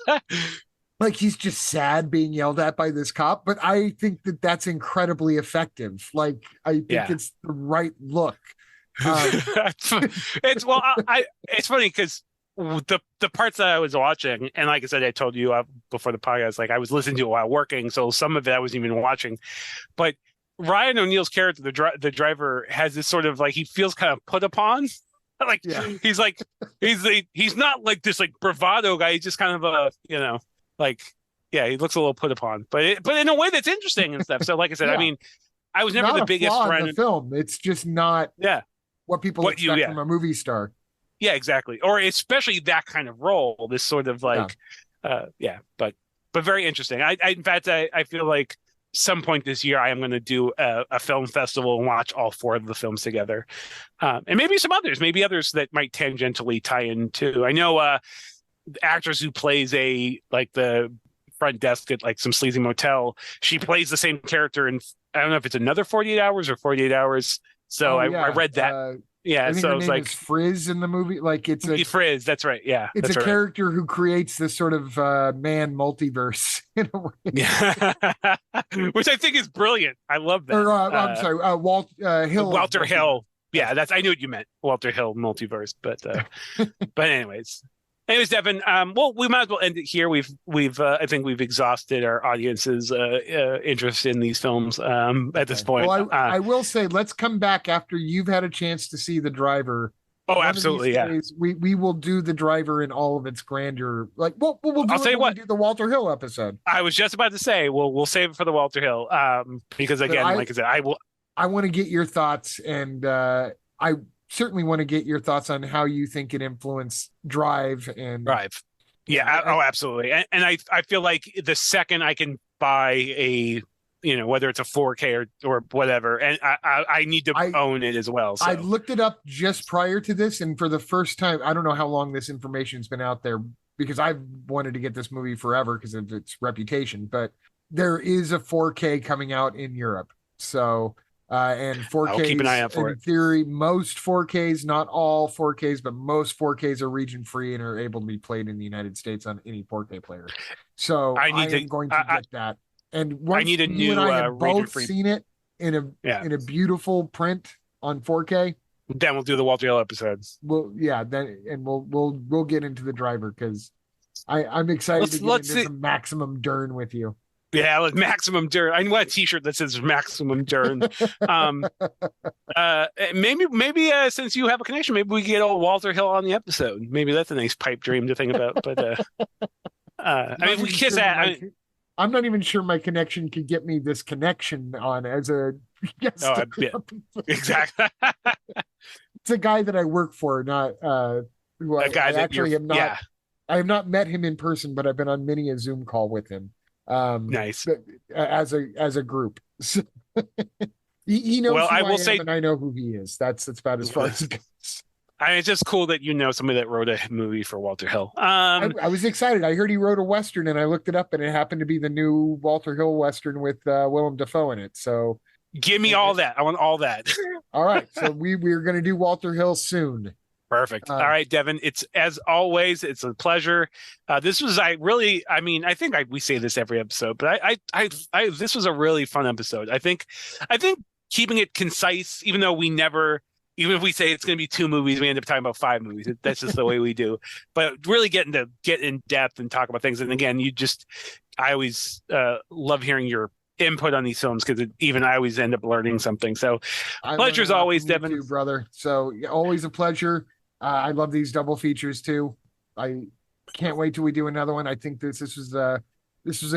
like he's just sad being yelled at by this cop. But I think that that's incredibly effective. Like, I think it's the right look. It's funny because the parts that I was watching, and like I said, I told you before the podcast, like I was listening to it while working, so some of it I wasn't even watching. But Ryan O'Neal's character, the driver, has this sort of like, he feels kind of put upon. Like he's like he's not like this like bravado guy. He's just kind of a he looks a little put upon, but in a way that's interesting and stuff. So like I said, I mean, I was never not the biggest fan fan of the film. It's just not what people expect from a movie star. Yeah, exactly. Or especially that kind of role, this sort of like, but very interesting. In fact, I feel like some point this year, I am going to do a film festival and watch all 4 of the films together. And maybe maybe others that might tangentially tie in too. I know the actress who plays the front desk at like some sleazy motel, she plays the same character in, I don't know if it's another 48 hours or 48 hours. So I read that. I think so her it was name like is Frizz in the movie. Like it's a Frizz. That's right. Yeah, it's a character who creates this sort of Mann multiverse in a way. Yeah, which I think is brilliant. I love that. Or I'm sorry, Hill. Walter Hill. Yeah, I knew what you meant. Walter Hill multiverse. But anyways, Devin. Well, we might as well end it here. I think we've exhausted our audience's interest in these films at this point. Well, I will say, let's come back after you've had a chance to see The Driver. Oh, absolutely, days, we will do The Driver in all of its grandeur. Like, we'll do. I'll tell you what. We do the Walter Hill episode. I was just about to say, we'll save it for the Walter Hill. Because again, like I said, I want to get your thoughts, and I certainly want to get your thoughts on how you think it influenced Drive. Yeah. Absolutely. And I feel like the second I can buy a, whether it's a 4K or whatever, and I need to own it as well. So. I looked it up just prior to this, and for the first time, I don't know how long this information's been out there, because I've wanted to get this movie forever because of its reputation, but there is a 4K coming out in Europe. So and 4K, I'll keep an eye out for in theory, most 4Ks, not all 4Ks, but most 4Ks are region free and are able to be played in the United States on any 4K player. So I'm going to get that. And once I need a new and I have both free... seen it in a beautiful print on 4K, then we'll do the Walter Hill episodes. We'll get into The Driver, because I'm excited to get into some Maximum Dern with you. Yeah, like Maximum Dern. I want a T-shirt that says Maximum Dern. Maybe since you have a connection, maybe we get old Walter Hill on the episode. Maybe that's a nice pipe dream to think about. But I mean, we kiss that. I'm not even sure my connection could get me this connection on as a guest. Exactly. It's a guy that I work for, not who I actually am not. Yeah. I have not met him in person, but I've been on many a Zoom call with him. Nice. As a group. So, he knows who I am, and I know who he is. That's about as far as it goes. It's just cool that somebody that wrote a movie for Walter Hill. I was excited. I heard he wrote a Western, and I looked it up, and it happened to be the new Walter Hill Western with Willem Dafoe in it. So give me all that. I want all that. All right. So we're going to do Walter Hill soon. Perfect. All right, Devin. It's, as always, it's a pleasure. This was, I think we say this every episode, but this was a really fun episode. I think keeping it concise, even if we say it's going to be 2 movies, we end up talking about 5 movies. That's just the way we do. But really get in depth and talk about things. And again, I always love hearing your input on these films, because even I always end up learning something. So pleasure as always, Devin. Too, brother. So always a pleasure. I love these double features too. I can't wait till we do another one. I think this was a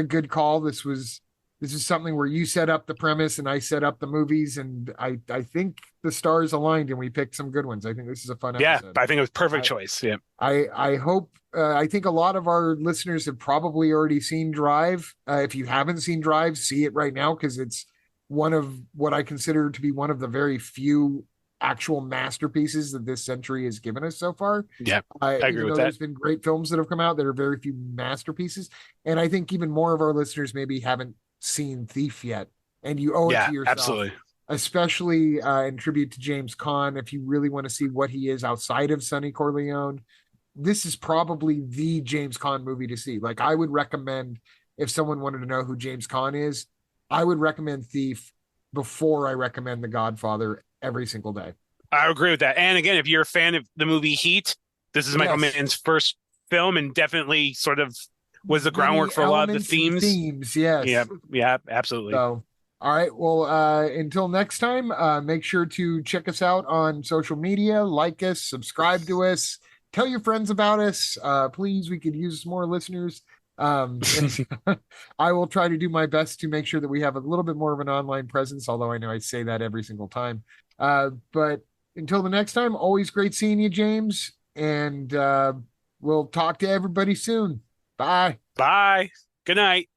good call. This was This is something where you set up the premise and I set up the movies, and I think the stars aligned and we picked some good ones. I think this is a fun episode. I think it was perfect choice. Yeah. I hope, I think a lot of our listeners have probably already seen Drive. If you haven't seen Drive, see it right now, because it's one of what I consider to be one of the very few actual masterpieces that this century has given us so far. Yeah, I agree with that. There's been great films that have come out, there are very few masterpieces. And I think even more of our listeners maybe haven't seen Thief yet. And you owe it to yourself. Absolutely. Especially in tribute to James Caan. If you really want to see what he is outside of Sonny Corleone, this is probably the James Caan movie to see. Like, I would recommend, if someone wanted to know who James Caan is, I would recommend Thief before I recommend The Godfather every single day. I agree with that. And again, if you're a fan of the movie Heat, this is Michael Mann's first film, and definitely sort of was the groundwork for a lot of the themes. Yes. Yeah, absolutely. So, all right. Well, until next time, make sure to check us out on social media, like us, subscribe to us, tell your friends about us. Please, we could use more listeners. I will try to do my best to make sure that we have a little bit more of an online presence, although I know I say that every single time. But until the next time, always great seeing you, James. And we'll talk to everybody soon. Bye. Bye. Good night.